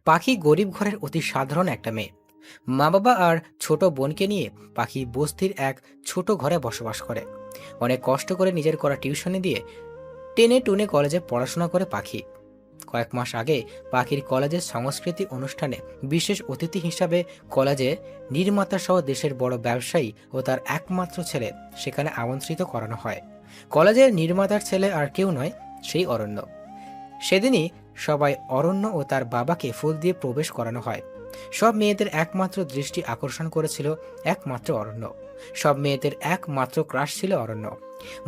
পাখি গরিব ঘরের অতি সাধারণ একটা মেয়ে। মা বাবা আর ছোট বোনকে নিয়ে পাখি বস্তির এক ছোট ঘরে বসবাস করে। অনেক কষ্ট করে নিজের করা টিউশনি দিয়ে টেনে টুনে কলেজে পড়াশোনা করে পাখি। কয়েক মাস আগে পাখির কলেজের সংস্কৃতি অনুষ্ঠানে বিশেষ অতিথি হিসাবে কলেজে নির্মাতা সহ দেশের বড় ব্যবসায়ী ও তার একমাত্র ছেলে সেখানে আমন্ত্রিত করানো হয়। কলেজের নির্মাতার ছেলে আর কেউ নয়, সেই অরণ্য। সেদিনই সবাই অরণ্য ও তার বাবাকে ফুল দিয়ে প্রবেশ করানো হয়। সব মেয়েদের একমাত্র দৃষ্টি আকর্ষণ করেছিল একমাত্র অরণ্য। সব মেয়েদের একমাত্র ক্রাশ ছিল অরণ্য।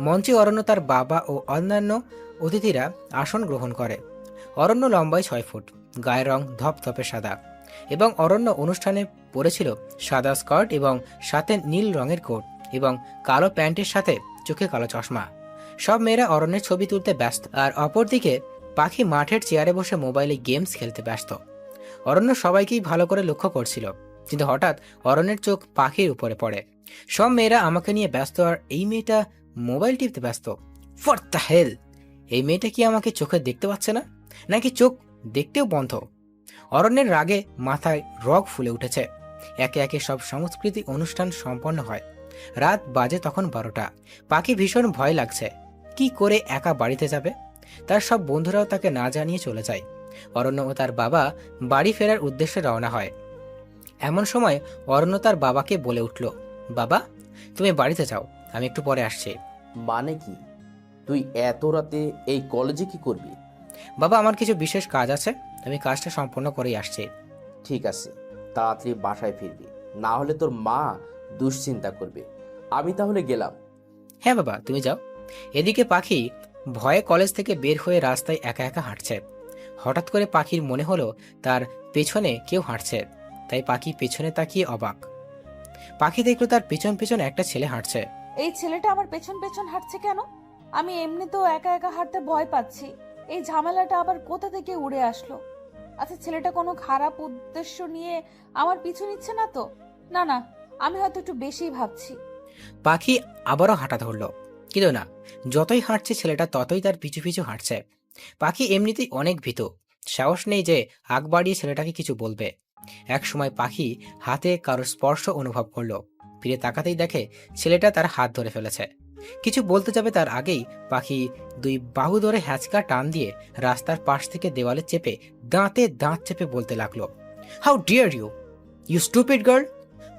মঞ্চে অরণ্য, তার বাবা ও অন্যান্য অতিথিরা আসন গ্রহণ করে। অরণ্য লম্বায় 6 ফুট, গায়ের রং ধপধপে সাদা, এবং অরণ্য অনুষ্ঠানে পরেছিল সাদা স্কার্ট এবং সাথে নীল রঙের কোট এবং কালো প্যান্টের সাথে চোখে কালো চশমা। সব মেয়েরা অরণ্যের ছবি তুলতে ব্যস্ত, আর অপরদিকে পাখি মাঠের চেয়ারে বসে মোবাইলে গেমস খেলতে ব্যস্ত। অরণ্য সবাইকেই ভালো করে লক্ষ্য করছিল, কিন্তু হঠাৎ অরণ্যের চোখ পাখির উপরে পড়ে। সব মেয়েরা আমাকে নিয়ে ব্যস্ত, আর এই মেয়েটা মোবাইল টিপতে ব্যস্ত। What the hell! এই মেয়েটা কি আমাকে চোখে দেখতে পাচ্ছে না, নাকি চোখ দেখতেও বন্ধ? অরণ্যের রাগে মাথায় রগ ফুলে উঠেছে। একে একে সব সংস্কৃতি অনুষ্ঠান সম্পন্ন হয়। রাত বাজে তখন 12টা। পাখি ভীষণ ভয় লাগছে। কি করে একা বাড়িতে যাবে? তার সব বন্ধুরাও তাকে না জানিয়ে চলে যায়। অরণ্য ও তার বাবা বাড়ি ফেরার উদ্দেশ্যে রওনা হয়। এমন সময় অরণ্য তার বাবাকে বলে উঠল, বাবা, তুমি বাড়িতে যাও, আমি একটু পরে আসছি। মানে কি? তুই এত রাতে এই কলেজে কি করবি? বাবা, আমার কিছু বিশেষ কাজ আছে, আমি কাজটা সম্পন্ন করেই আসছি। ঠিক আছে, তাড়াতাড়ি বাসায় ফিরবি, না হলে তোর মা দুশ্চিন্তা করবে। আমি তাহলে গেলাম। হ্যাঁ বাবা, তুমি যাও। এদিকে পাখি ভয়ে কলেজ থেকে বের হয়ে রাস্তায় একা একা হাঁটছে। হঠাৎ করে পাখির মনে হলো তার পেছনে কেউ হাঁটছে। তাই পাখি পেছনে তাকিয়ে অবাক। পাখি দেখলো তার পেছন পেছন একটা ছেলে হাঁটছে। এই ছেলেটা আমার পেছন পেছন হাঁটছে কেন? আমি এমনিতেও একা একা হাঁটতে ভয় পাচ্ছি, এই ঝামেলাটা আবার কোথা থেকে উড়ে আসলো? আচ্ছা, ছেলেটা কোনো খারাপ উদ্দেশ্য নিয়ে আমার পিছু নিচ্ছে না তো? না না, আমি হয়তো একটু বেশিই ভাবছি। পাখি আবারও হাঁটা ধরলো, কিন্তু না, যতই হাঁটছে ছেলেটা ততই তার পিছু পিছু হাঁটছে। পাখি এমনিতেই অনেক ভীতু, সাহস নেই যে আগ বাড়িয়ে ছেলেটাকে কিছু বলবে। এক সময় পাখি হাতে কারো স্পর্শ অনুভব করলো। ফিরে তাকাতেই দেখে ছেলেটা তার হাত ধরে ফেলেছে। কিছু বলতে যাবে তার আগেই পাখি দুই বাহু ধরে হ্যাঁচকা টান দিয়ে রাস্তার পাশ থেকে দেওয়ালে চেপে দাঁতে দাঁত চেপে বলতে লাগলো, how dare you, you stupid girl!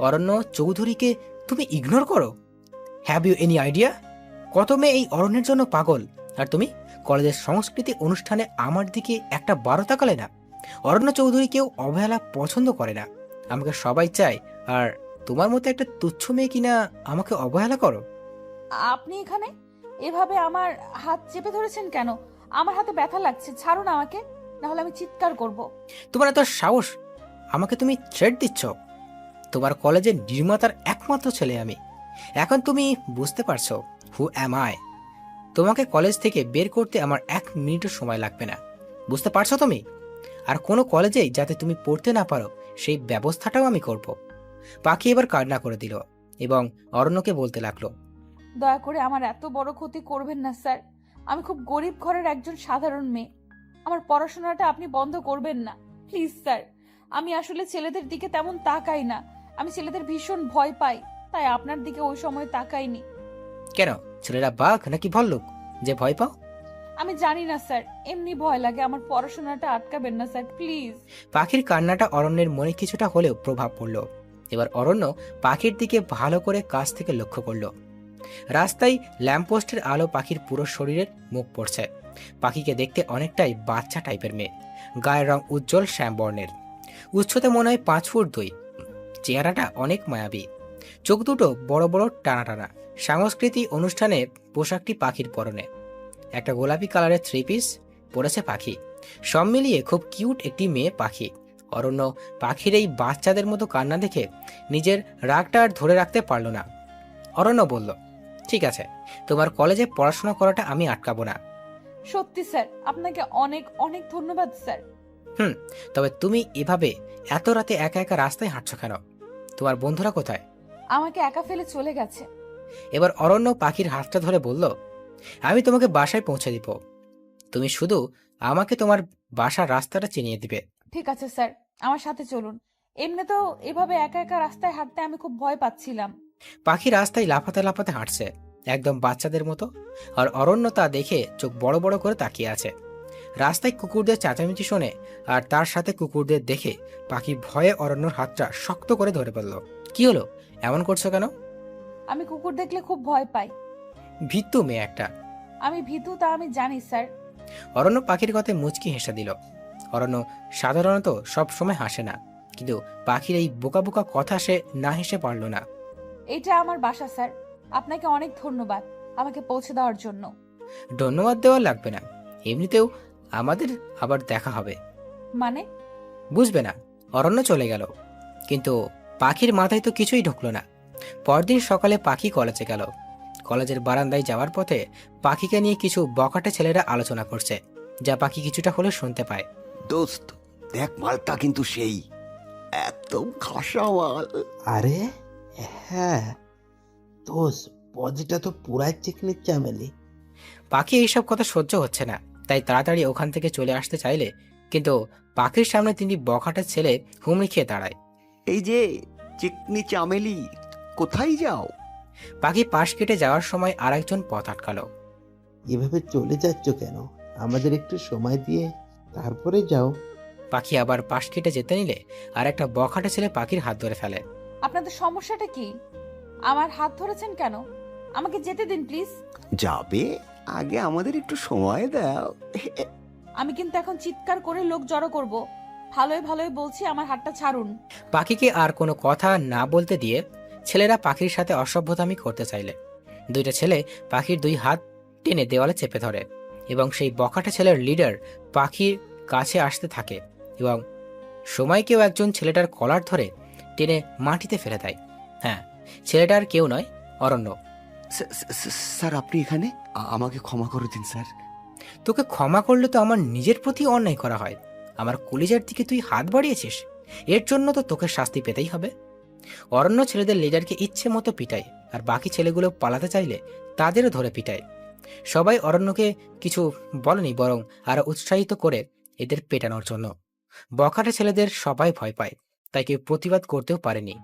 Aranya চৌধুরীকে তুমি ইগনোর করো? Have you any idea? কত মেয়ে এই অরণ্যের জন্য পাগল, আর তুমি কলেজের সংস্কৃতি অনুষ্ঠানে আমার দিকে একটা বারো তাকালে না? অরণ্য চৌধুরী কেউ অবহেলা পছন্দ করে না, আমাকে সবাই চায়, আর তোমার মতো একটা তুচ্ছ মেয়ে কিনা আমাকে অবহেলা করো? আপনি এখানে এভাবে আমার হাত চেপে ধরেছেন কেন? আমার হাতে ব্যথা লাগছে, ছাড়ুন আমাকে, না হলে আমি চিৎকার করব। তোমার এত সাহস, আমাকে তুমি থ্রেট দিচ্ছ? তোমার কলেজের নির্মাতার একমাত্র ছেলে আমি। এখন তুমি বুঝতে পারছো হু অ্যাম আই? তোমাকে কলেজ থেকে বের করতে আমার 1 মিনিটও সময় লাগবে না, বুঝতে পারছো তুমি? আর কোনো কলেজেই যাতে তুমি পড়তে না পারো সেই ব্যবস্থাটাও আমি করব। পাখি এবার কান্না করে দিল এবং অরণ্যকে বলতে লাগলো, দয়া করে আমার এত বড় ক্ষতি করবেন না স্যার। আমি খুব গরিব ঘরের একজন সাধারণ মেয়ে, আমার পড়াশোনাটা আপনি বন্ধ করবেন না প্লিজ স্যার। আমি আসলে ছেলেদের দিকে তেমন তাকাই না, আমি ছেলেদের ভীষণ ভয় পাই, তাই আপনার দিকে ওই সময় তাকাইনি। কেন, ছেলেরা বাঘ নাকি ভল্লুক যে ভয় পাও? আমি জানি না স্যার, এমনি ভয় লাগে। আমার পড়াশোনাটা আটকাবেন না স্যার, প্লিজ। পাখির কান্নাটা অরণ্যের মনে কিছুটা হলেও প্রভাব পড়ল। এবার অরণ্য পাখির দিকে ভালো করে কাছ থেকে লক্ষ্য করলো। রাস্তায় ল্যাম্পপোস্টের আলো পাখির পুরো শরীরের মুখ পড়ছে। পাখিকে দেখতে অনেকটাই বাচ্চা টাইপের মেয়ে, গায়ের রং উজ্জ্বল শ্যাম বর্ণের, উচ্চতা মনে হয় 5 ফুট 2। চেহারাটা অনেক মায়াবী, চোখ দুটো বড় বড় টানা টানা। সাংস্কৃতিক অনুষ্ঠানে পোশাকটি পাখির পরনে, একটা গোলাপি কালারের 3 পিস পরেছে পাখি। সব মিলিয়ে খুব কিউট একটি মেয়ে পাখি। অরণ্য পাখির এই বাচ্চাদের মতো কান্না দেখে নিজের রাগটা আর ধরে রাখতে পারল না। অরণ্য বলল, ঠিক আছে, তোমার কলেজে পড়াশোনা করাটা আমি আটকাবো না। সত্যি স্যার, আপনাকে অনেক অনেক ধন্যবাদ স্যার। হুম, তবে তুমি এভাবে এত রাতে একা একা রাস্তায় হাঁটছো কেন? তোমার বন্ধুরা কোথায়? আমাকে একা ফেলে চলে গেছে। এবার অরণ্য পাখির হাতটা ধরে বলল, আমি তোমাকে বাসায় পৌঁছে দিব, তুমি শুধু আমাকে তোমার বাসার রাস্তাটা চিনিয়ে দিবে। ঠিক আছে স্যার, আমার সাথে চলুন। এমনি তো এভাবে একা একা রাস্তায় হাঁটতে আমি খুব ভয় পাচ্ছিলাম। পাখি রাস্তায় লাফাতে লাফাতে হাঁটছে, একদম বাচ্চাদের মতো। আর অরণ্য তা দেখে চোখ বড় বড় করে তাকিয়ে আছে। রাস্তায় কুকুরদের চেঁচামেচি শোনে আর তার সাথে কুকুরদের দেখে পাখি ভয়ে অরণ্যর হাতটা শক্ত করে ধরে ফেলল। কি হলো, এমন করছো কেন? আমি কুকুর দেখলে খুব ভয় পাই। ভীতু মেয়ে একটা। আমি ভীতু তা আমি জানি স্যার। অরণ্য পাখির কথায় মুচকি হেসে দিল। অরণ্য সাধারণত সব সময় হাসে না, কিন্তু পাখির এই বোকা বোকা কথা সে না হেসে পারল না। এটা আমার বাসা স্যার। আপনাকে অনেক ধন্যবাদ আমাকে পৌঁছে দেওয়ার জন্য। ধন্যবাদ দেওয়া লাগবে না, এমনিতেও আমাদের আবার দেখা হবে। মানে? বুঝবে না। অরণ্য চলে গেল, কিন্তু পাখির মাথায় তো কিছুই ঢুকলো না। পরদিন সকালে পাখি কলেজে গেল। কলেজের বারান্দায় যাওয়ার পথে পাখিকে নিয়ে কিছু বখাটে ছেলেরা আলোচনা করছে, যা পাখি কিছুটা হলে শুনতে পায়। দোস্ত, দেখ মালটা কিন্তু সেই একদম খাসা মাল। আরে হ্যাঁ দোষ, বডিটা তো পুরাই চিকনির চামেলি। পাখি এইসব কথা সহ্য হচ্ছে না, তাই তাড়াতাড়ি ওখান থেকে চলে আসতে চাইলে কিন্তু পাখির সামনে তিনি বখাটে ছেলে হুমড়ি খেয়ে দাঁড়ায়। এই যে চিকনি চামেলি, কোথায় যাও? পাখি পাশ কেটে যাওয়ার সময় আরেকজন পথ আটকালো। এভাবে চলে যাচ্ছ কেন? আমাদের একটু সময় দিয়ে তারপরে যাও। পাখি আবার পাশ কেটে যেতে নিলে আর একটা বখাটে ছেলে পাখির হাত ধরে ফেলে। আপনাদের সমস্যাটা কি? আমার হাত ধরেছেন কেন? আমাকে যেতে দিন প্লিজ। যাবে, আগে আমাদের একটু সময় দাও। আমি কিন্তু এখন চিৎকার করে লোক জড়ো করব। ভালোই ভালোই বলছি, আমার হাতটা ছাড়ুন। পাখিকে আর কোনো কথা না বলতে দিয়ে ছেলেরা পাখির সাথে অসভ্যতামি করতে চাইলে দুইটা ছেলে পাখির দুই হাত টেনে দেওয়ালে চেপে ধরে এবং সেই বখাটে ছেলের লিডার পাখির কাছে আসতে থাকে এবং সময় কেউ একজন ছেলেটার কলার ধরে টেনে মাটিতে ফেলে দেয়। হ্যাঁ, ছেলেটার কেউ নয়, অরণ্য। স্যার, আপনি এখানে? আমাকে ক্ষমা করে দিন স্যার। তোকে ক্ষমা করলে তো আমার নিজের প্রতি অন্যায় করা হয়। আমার কলিজার দিকে তুই হাত বাড়িয়েছিস, এর জন্য তো তোকে শাস্তি পেতেই হবে। অরণ্য ছেলেদের লিডারকে ইচ্ছে মতো পিটায়, আর বাকি ছেলেগুলো পালাতে চাইলে তাদেরও ধরে পিটায়। সবাই অরণ্যকে কিছু বলেনি, বরং আরো উৎসাহিত করে এদের পেটানোর জন্য। বখাটে ছেলেদের সবাই ভয় পায়, তাই কেউ প্রতিবাদ করতেও পারেনি।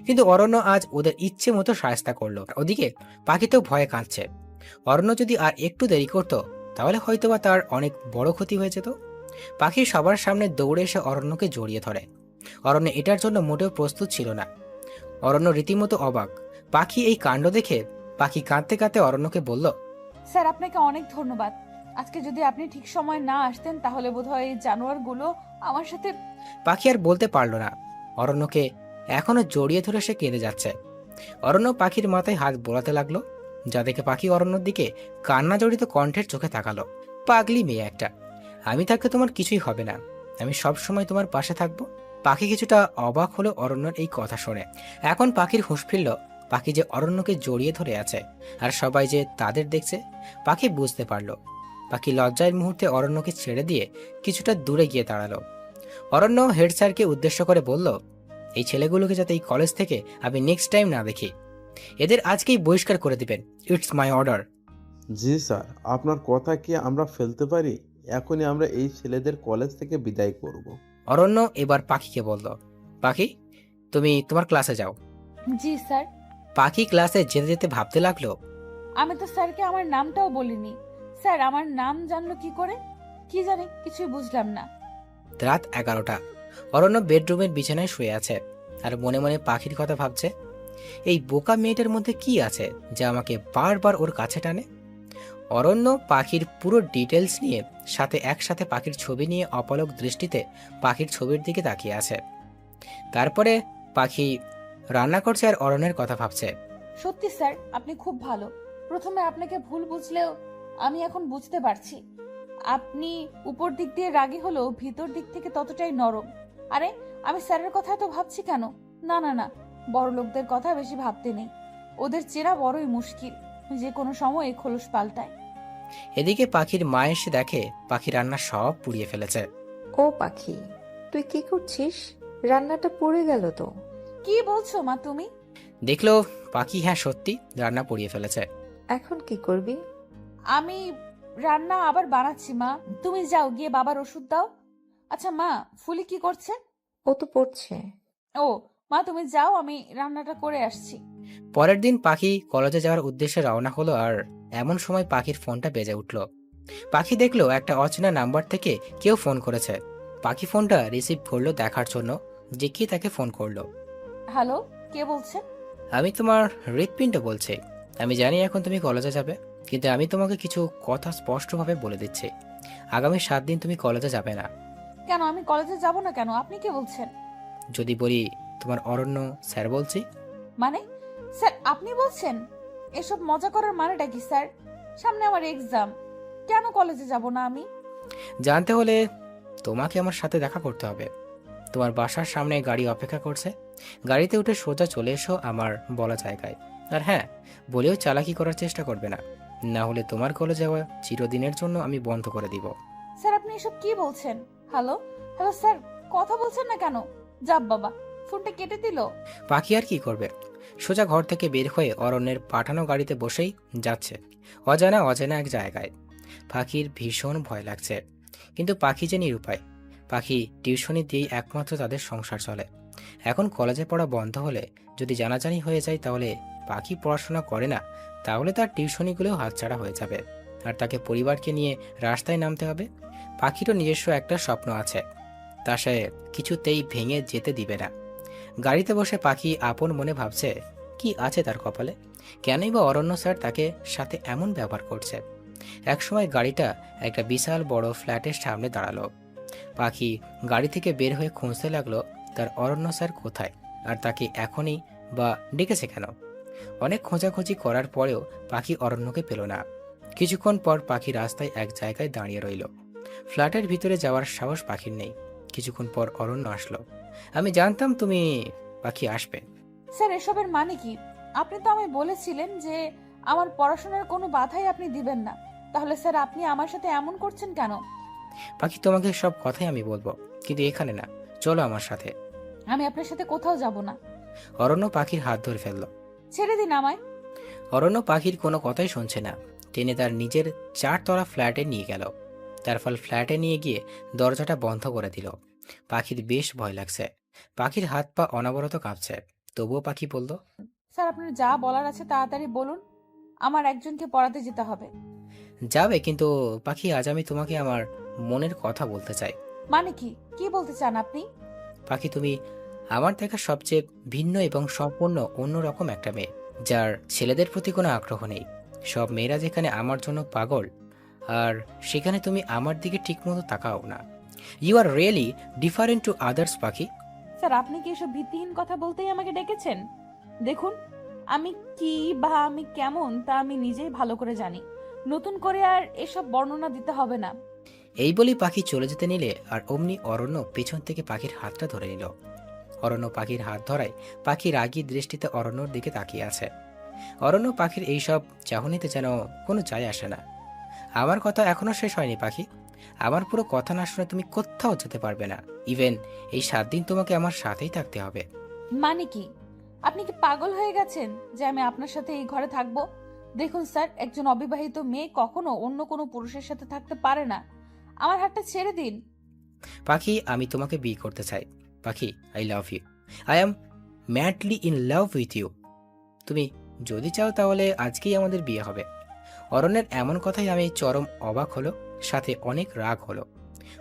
কিন্তু অরণ্য আজ ওদের ইচ্ছে মতো সায়স্তা করলো। ওদিকে পাখিতেও ভয়ে কাঁদছে। অরণ্য যদি আর একটু দেরি করত, তাহলে হয়তোবা তার অনেক বড় ক্ষতি হয়ে যেত। পাখি সবার সামনে দৌড়ে এসে অরণ্যকে জড়িয়ে ধরে। অরণ্য এটার জন্য মোটেও প্রস্তুত ছিল না। অরণ্য রীতিমতো অবাক। পাখি এই কাণ্ড দেখে পাখি কাঁদতে কাঁদতে অরণ্যকে বলল, স্যার, আপনাকে অনেক ধন্যবাদ। আজকে যদি আপনি ঠিক সময় না আসতেন তাহলে বোধহয় এই জানোয়ারগুলো আমার সাথে। পাখি আর বলতে পারল না। অরণ্যকে এখনো জড়িয়ে ধরে সে কেঁদে যাচ্ছে। অরণ্য পাখির মাথায় হাত বোলাতে লাগলো, যা দেখে পাখি অরণ্যর দিকে কান্না জড়িত কণ্ঠের চোখে তাকালো। পাগলি মেয়ে একটা, আমি থাকতে তোমার কিছুই হবে না, আমি সব সময় তোমার পাশে থাকবো। পাখি কিছুটা অবাক হলো অরণ্যর এই কথা শুনে। এখন পাখির হুঁশ ফিরল, পাখি যে অরণ্যকে জড়িয়ে ধরে আছে আর সবাই যে তাদের দেখছে। পাখি বুঝতে পারল। পাখি লজ্জার মুহূর্তে অরণ্যকে ছেড়ে দিয়ে কিছুটা দূরে গিয়ে দাঁড়ালো। অরণ্য হেড স্যারকে উদ্দেশ্য করে বলল, এই ছেলেগুলোকে যাতে এই কলেজ থেকে আমি নেক্সট টাইম না দেখি, এদের আজকেই বহিষ্কার করে দিবেন। It's my order. G sir, আপনার কথা কি আমরা ফেলতে পারি? এখনই আমরা এই ছেলেদের কলেজ থেকে বিদায় করব। অরণ্য এবার পাখিকে বলল, পাখি তুমি তোমার ক্লাসে যাও। জি স্যার। পাখি ক্লাসে যেতে যেতে ভাবতে লাগলো, আমি তো স্যারকে আমার নামটাও বলিনি। স্যার আমার নাম জানলো কি করে? কি জানি, কিছুই বুঝলাম না। রাত 11টা। অরণ্য বেডরুমের বিছানায় শুয়ে আছে আর মনে মনে পাখির কথা ভাবছে। এই বোকা মেয়েটার মধ্যে কি আছে যা আমাকে বারবার ওর কাছে টানে? অরণ্য পাখির পুরো ডিটেলস নিয়ে সাথে একসাথে পাখির ছবি নিয়ে অপলক দৃষ্টিতে পাখির ছবির দিকে তাকিয়ে আছে। তারপরে পাখি রান্না করছে আর অরণ্যের কথা ভাবছে। সত্যি স্যার, আপনি খুব ভালো। প্রথমে আপনাকে ভুল বুঝলেও আমি এখন বুঝতে পারছি আপনি উপর দিক দিয়ে রাগী হলেও ভিতর দিক থেকে ততটাই নরম। আরে, আমি স্যারের কথা তো ভাবছি কেন? না না না, বড় লোকদের কথা বেশি ভাবতে নেই। ওদের চেনা বড়ই মুশকিল, যে কোনো সময় খোলস পাল্টায়। এদিকে পাখির মা এসে দেখে পাখি রান্না সব পুড়িয়ে ফেলেছে। ও পাখি, তুই কি করছিস? রান্নাটা পুড়ে গেল তো। কি বলছো মা তুমি? দেখলো পাখি হ্যাঁ সত্যি রান্না পুড়িয়ে ফেলেছে। এখন কি করবি? আমি রান্না আবার বানাচ্ছি মা। তুমি যাও গিয়ে বাবার ওষুধ দাও। আচ্ছা মা, ফুলি কি করছে? ও তো পড়ছে। ও মা, তুমি যাও, আমি রান্নাটা করে আসছি। পরের দিন পাখি কলেজে যাওয়ার উদ্দেশ্যে রওনা হলো আর এমন সময় পাখির ফোনটা বেজে উঠল। পাখি দেখলো একটা অচেনা নাম্বার থেকে কেউ ফোন করেছে। পাখি ফোনটা রিসিভ করলো দেখার জন্য যে কে তাকে ফোন করলো। হ্যালো, কে বলছেন? আমি তোমার হৃৎপিণ্ড বলছি। আমি জানি এখন তুমি কলেজে যাবে, কিন্তু আমি তোমাকে কিছু কথা স্পষ্টভাবে বলে দিচ্ছি। আগামী 7 দিন তুমি কলেজে যাবে না। কেন আমি কলেজে যাব না কেন? আপনি কে বলছেন? যদি বলি তোমার অরণ্য স্যার বলছি। মানে স্যার আপনি বলছেন? এসব মজা করার মানেটা কি স্যার? সামনে আমার এক্সাম, কেন কলেজে যাব না আমি? জানতে হলে তোমাকে আমার সাথে দেখা করতে হবে। তোমার বাসার সামনে গাড়ি অপেক্ষা করছে। গাড়িতে উঠে সোজা চলে এসো আমার বলা জায়গায়। আর হ্যাঁ, বলেও চালাকি করার চেষ্টা করবে না, না হলে তোমার কলেজে যাওয়া চিরদিনের জন্য আমি বন্ধ করে দিব। স্যার আপনি এসব কি বলছেন? হ্যালো হ্যালো স্যার, কথা বলছেন না কেন? যাব বাবা, ফোনটা কেটে দিল। পাখি আর কি করবে, সোজা ঘর থেকে বের হয়ে অরণ্যের পাঠানো গাড়িতে বসেই যাচ্ছে অজানা অজানা এক জায়গায়। পাখির ভীষণ ভয় লাগছে, কিন্তু পাখি যে নিরুপায়। পাখি টিউশনি দিয়েই একমাত্র তাদের সংসার চলে। এখন কলেজে পড়া বন্ধ হলে যদি জানাজানি হয়ে যায় তাহলে পাখি পড়াশোনা করে না, তাহলে তার টিউশনিগুলোও হাতছাড়া হয়ে যাবে আর তাকে পরিবারকে নিয়ে রাস্তায় নামতে হবে। পাখিরও নিজস্ব একটা স্বপ্ন আছে, তা সে কিছুতেই ভেঙে যেতে দিবে না। গাড়িতে বসে পাখি আপন মনে ভাবছে কি আছে তার কপালে, কেনই বা অরণ্য স্যার তাকে সাথে এমন ব্যবহার করছে। একসময় গাড়িটা একটা বিশাল বড় ফ্ল্যাটের সামনে দাঁড়ালো। পাখি গাড়ি থেকে বের হয়ে খুঁজতে লাগলো তার অরণ্য স্যার কোথায় আর তাকে এখনই বা ডেকেছে কেন। অনেক খোঁজাখুঁজি করার পরেও পাখি অরণ্যকে পেল না। কিছুক্ষণ পর পাখি রাস্তায় এক জায়গায় দাঁড়িয়ে রইল। ফ্ল্যাটের ভিতরে যাওয়ার সাহস পাখির নেই। কিছুক্ষণ পর অরণ্য আসলো। আমি জানতাম তুমি পাখি আসবে। স্যার এসবের মানে কি? আপনি তো আমায় বলেছিলেন যে আমার পড়াশোনার কোনো বাধাই আপনি দিবেন না, তাহলে স্যার আপনি আমার সাথে এমন করছেন কেন? পাখি তোমাকে সব কথাই আমি বলবো, কিন্তু এখানে না, চলো আমার সাথে। আমি আপনার সাথে কোথাও যাব না। অরণ্য পাখির হাত ধরে ফেললো। ছেড়ে দিন আমায়। অরণ্য পাখির কোনো কথাই শুনছে না, টেনে তার নিজের 4 তলা ফ্ল্যাটে নিয়ে গেল। তার ফল ফ্ল্যাটে নিয়ে গিয়ে দরজাটা বন্ধ করে দিল। পাখির বেশ ভয় লাগছে, পাখির হাত পা অনবরত কাঁপছে। তবুও পাখি বলল, স্যার আপনার যা বলার আছে তাড়াতাড়ি বলুন, আমার একজনকে পড়াতে যেতে হবে। যাবে, কিন্তু পাখি আজ আমি তোমাকে আমার মনের কথা বলতে চাই। মানে কি? কি বলতে চান আপনি? পাখি তুমি আমার দেখা সবচেয়ে ভিন্ন এবং সম্পূর্ণ অন্যরকম একটা মেয়ে, যার ছেলেদের প্রতি কোনো আগ্রহ নেই। সব মেয়েরা যেখানে আমার জন্য পাগল, আর সেখানে তুমি আমার দিকে ঠিকমতো তাকাও না। You are really different to others পাখি। স্যার আপনি কি এসব ভিত্তিহীন কথা বলতেই আমাকে ডেকেছেন? দেখুন, আমি কি বা আমি কেমন তা আমি নিজেই ভালো করে জানি। নতুন করে আর এসব বর্ণনা দিতে হবে না। এই বলেই পাখি চলে যেতে নিলে আর অমনি অরণ্য পেছন থেকে পাখির হাতটা ধরে নিল। অরণ্য পাখির হাত ধরায় পাখি রাগী দৃষ্টিতে অরণ্যর দিকে তাকিয়ে আছে। অরণ্য পাখির এইসব চাহনিতে যেন কোনো যায় আসে না। আমার কথা এখনো শেষ হয়নি পাখি। আমার পুরো কথা না শুনে তুমি কোথাও যেতে পারবে না। ইভেন এই 7 দিন তোমাকে আমার সাথেই থাকতে হবে। মানে কি? আপনি কি পাগল হয়ে গেছেন যে আমি আপনার সাথে এই ঘরে থাকবো? দেখুন স্যার, একজন অবিবাহিত মেয়ে কখনো অন্য কোনো পুরুষের সাথে থাকতে পারে না। আমার হাতটা ছেড়ে দিন। পাখি আমি তোমাকে বিয়ে করতে চাই। পাখি I love you. I am madly in love with you. তুমি যদি চাও তাহলে আজকেই আমাদের বিয়ে হবে। অরণ্যের এমন কথাই আমি চরম অবাক হলো, সাথে অনেক রাগ হলো।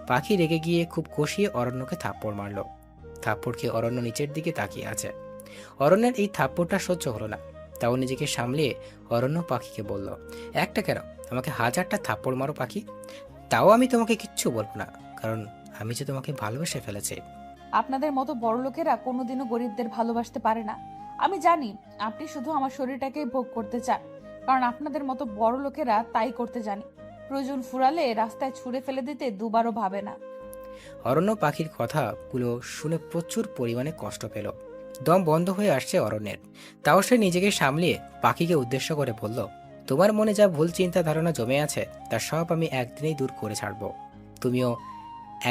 পাখি রেগে গিয়ে খুব কষিয়ে অরণ্যকে থাপ্পড় মারলো। থাপ্পড় খেয়ে অরণ্য নিচের দিকে তাকিয়ে আছে। অরণ্যের এই থাপ্পড়টা সহ্য হলো না, তাও নিজেকে সামলিয়ে অরণ্য পাখিকে বলল, একটা কেন, আমাকে 1000টা থাপ্পড় মারো পাখি, তাও আমি তোমাকে কিচ্ছু বলবো না, কারণ আমি যে তোমাকে ভালোবেসে ফেলেছি। আপনাদের মতো বড় লোকেরা কোনোদিনও গরিবদের ভালোবাসতে পারে না। আমি জানি আপনি শুধু আমার শরীরটাকে ভোগ করতে চান, কারণ আপনাদের মতো বড় লোকেরা তাই করতে জানে। প্রয়োজন ফুরালে রাস্তায় ছুঁড়ে ফেলে দিতে দুবারও ভাবে না। অরণ্য পাখির কথাগুলো শুনে প্রচুর পরিমাণে কষ্ট পেল। দম বন্ধ হয়ে আসছে অরণ্যের, তাও সে নিজেকে সামলিয়ে পাখিকে উদ্দেশ্য করে বলল, তোমার মনে যা ভুল চিন্তা ধারণা জমে আছে তা সব আমি একদিনেই দূর করে ছাড়ব। তুমিও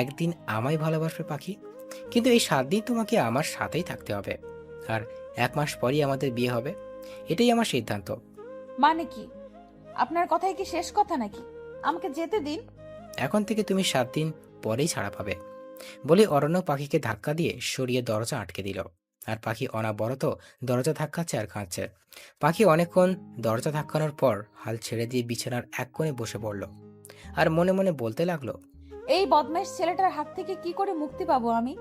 একদিন আমায় ভালোবাসবে পাখি, কিন্তু এই 7 দিন তোমাকে আমার সাথেই থাকতে হবে। আর 1 মাস পরই আমাদের বিয়ে হবে, এটাই আমার সিদ্ধান্ত। মানে কি? আপনার কথাই কি শেষ কথা নাকি? আমাকে যেতে দিন। এখন থেকে তুমি 7 দিন পরেই ছাড়া পাবে। বলে অরণ্য পাখিকে ধাক্কা দিয়ে সরিয়ে দরজা আটকে দিল। আর পাখি অনাবরত দরজা ধাক্কাচ্ছে আর কাঁদছে। পাখি অনেকক্ষণ দরজা ধাক্কানোর পর হাল ছেড়ে দিয়ে বিছানার এক কোণে বসে পড়ল আর মনে মনে বলতে লাগলো, এই বদমাইশ ছেলেটার হাত থেকে কি করে মুক্তি পাবো আমি?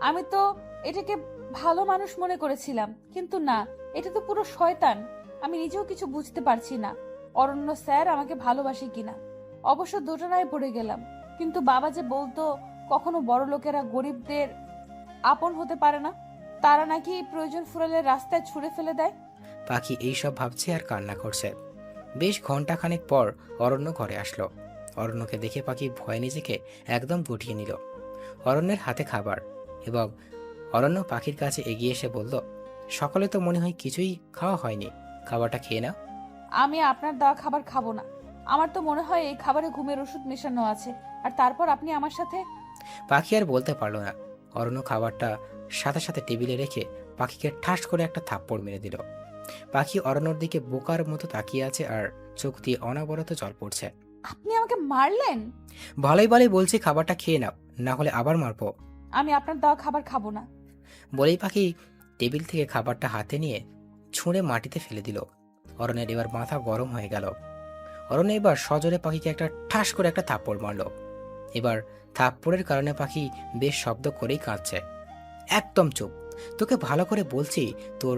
আমি তো এটাকে ভালো মানুষ মনে করেছিলাম, কিন্তু না, এটা তো পুরো শয়তান। আমি নিজেও কিছু বুঝতে পারছি না অরণ্য স্যার আমাকে ভালোবাসে কিনা। অবশ্য দোটানায় পড়ে গেলাম, কিন্তু বাবা যে বলতো কখনো বড় লোকেরা গরিবদের আপন হতে পারে না, তারা নাকি প্রয়োজন ফুরালে রাস্তায় ছুঁড়ে ফেলে দেয়। পাখি এইসব ভাবছে আর কান্না করছে। বেশ ঘন্টাখানেক পর অরণ্য ঘরে আসলো। অরণ্যকে দেখে পাখি ভয়ে নিজেকে একদম গুটিয়ে নিল। অরণ্যের হাতে খাবার, এবং অরণ্য পাখির কাছে এগিয়ে এসে বলল, সকালে তো মনে হয় কিছুই খাওয়া হয়নি, খাবারটা খেয়ে নাও। আমি আপনার দেওয়া খাবার খাবো না। আমার তো মনে হয় এই খাবারে ঘুমের ওষুধ মেশানো আছে, আর তারপর আপনি আমার সাথে। পাখি আর বলতে পারলো না। অরণ্য খাবারটা সাথে সাথে টেবিলে রেখে পাখিকে ঠাস করে একটা থাপ্পড় মেরে দিল। পাখি অরণ্যর দিকে বোকার মতো তাকিয়ে আছে আর চোখ দিয়ে অনাবরত জল পড়ছে। আপনি আমাকে মারলেন? ভালোই ভালোই বলছি খাবারটা খেয়ে নাও, না হলে আবার মারবো। আমি আপনার দেওয়া খাবার খাবো না। বলেই পাখি টেবিল থেকে খাবারটা হাতে নিয়ে ছুঁড়ে মাটিতে ফেলে দিল। অরণ্যের এবার মাথা গরম হয়ে গেল। অরণ্য এবার সজোরে পাখিকে একটা ঠাস করে একটা থাপ্পড় মারল। এবার থাপ্পড়ের কারণে পাখি বেশ শব্দ করেই কাঁদছে। একদম চুপ, তোকে ভালো করে বলছি, তোর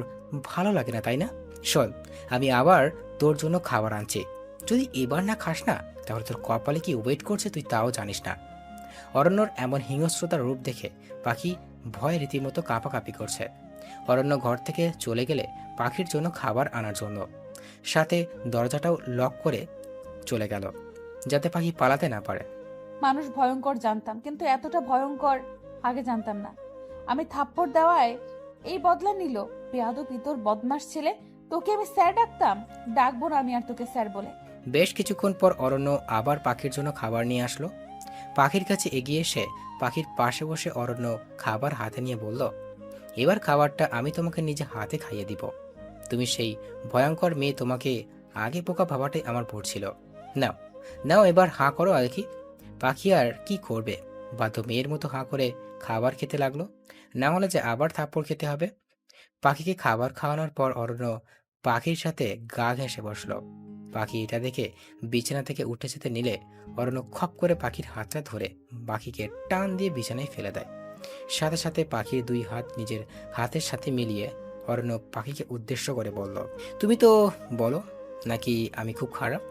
ভালো লাগে না তাই না? শোন, আমি আবার তোর জন্য খাবার আনছি, যদি এবার না খাস না তাহলে তোর কপালে কি ওয়েট করছে তুই তাও জানিস না। অরণ্যর এমন হিংস্রতার রূপ দেখে পাখি ভয়ে রীতিমতো কাঁপাকাঁপি করছে। অরণ্য ঘর থেকে চলে গেলে পাখির জন্য খাবার আনার জন্য, সাথে দরজাটাও লক করে চলে গেল যাতে পাখি পালাতে না পারে। মানুষ ভয়ঙ্কর জানতাম, কিন্তু এতটা ভয়ঙ্কর আগে জানতাম না। আমি থাপ্পড় দেওয়ায় এই বদলা নিল। বেয়াদবি তোর বদমাস ছেলে, তোকে আমি স্যার ডাকতাম? ডাকবো না আমি আর তোকে স্যার বলে। বেশ কিছুক্ষণ পর অরণ্য আবার পাখির জন্য খাবার নিয়ে আসলো। পাখির কাছে এগিয়ে এসে পাখির পাশে বসে অরণ্য খাবার হাতে নিয়ে বলল, এবার খাবারটা আমি তোমাকে নিজে হাতে খাইয়ে দিব। তুমি সেই ভয়ঙ্কর মেয়ে, তোমাকে আগে পোকা ভাবাটাই আমার ভুল ছিল। নাও নাও, এবার হাঁ করো দেখি। পাখি আর কি করবে, বাধ্য মেয়ের মতো হাঁ করে খাবার খেতে লাগলো, না হলে যে আবার থাপ্পড় খেতে হবে। পাখিকে খাবার খাওয়ানোর পর অরণ্য পাখির সাথে গা ঘেঁষে বসলো। পাখি এটা দেখে বিছানা থেকে উঠে যেতে নিলে অরণ্য খপ করে পাখির হাতটা ধরে পাখিকে টান দিয়ে বিছানায় ফেলে দেয়। সাথে সাথে পাখির দুই হাত নিজের হাতের সাথে মিলিয়ে অরণ্য পাখিকে উদ্দেশ্য করে বলল, তুমি তো বলো নাকি আমি খুব খারাপ,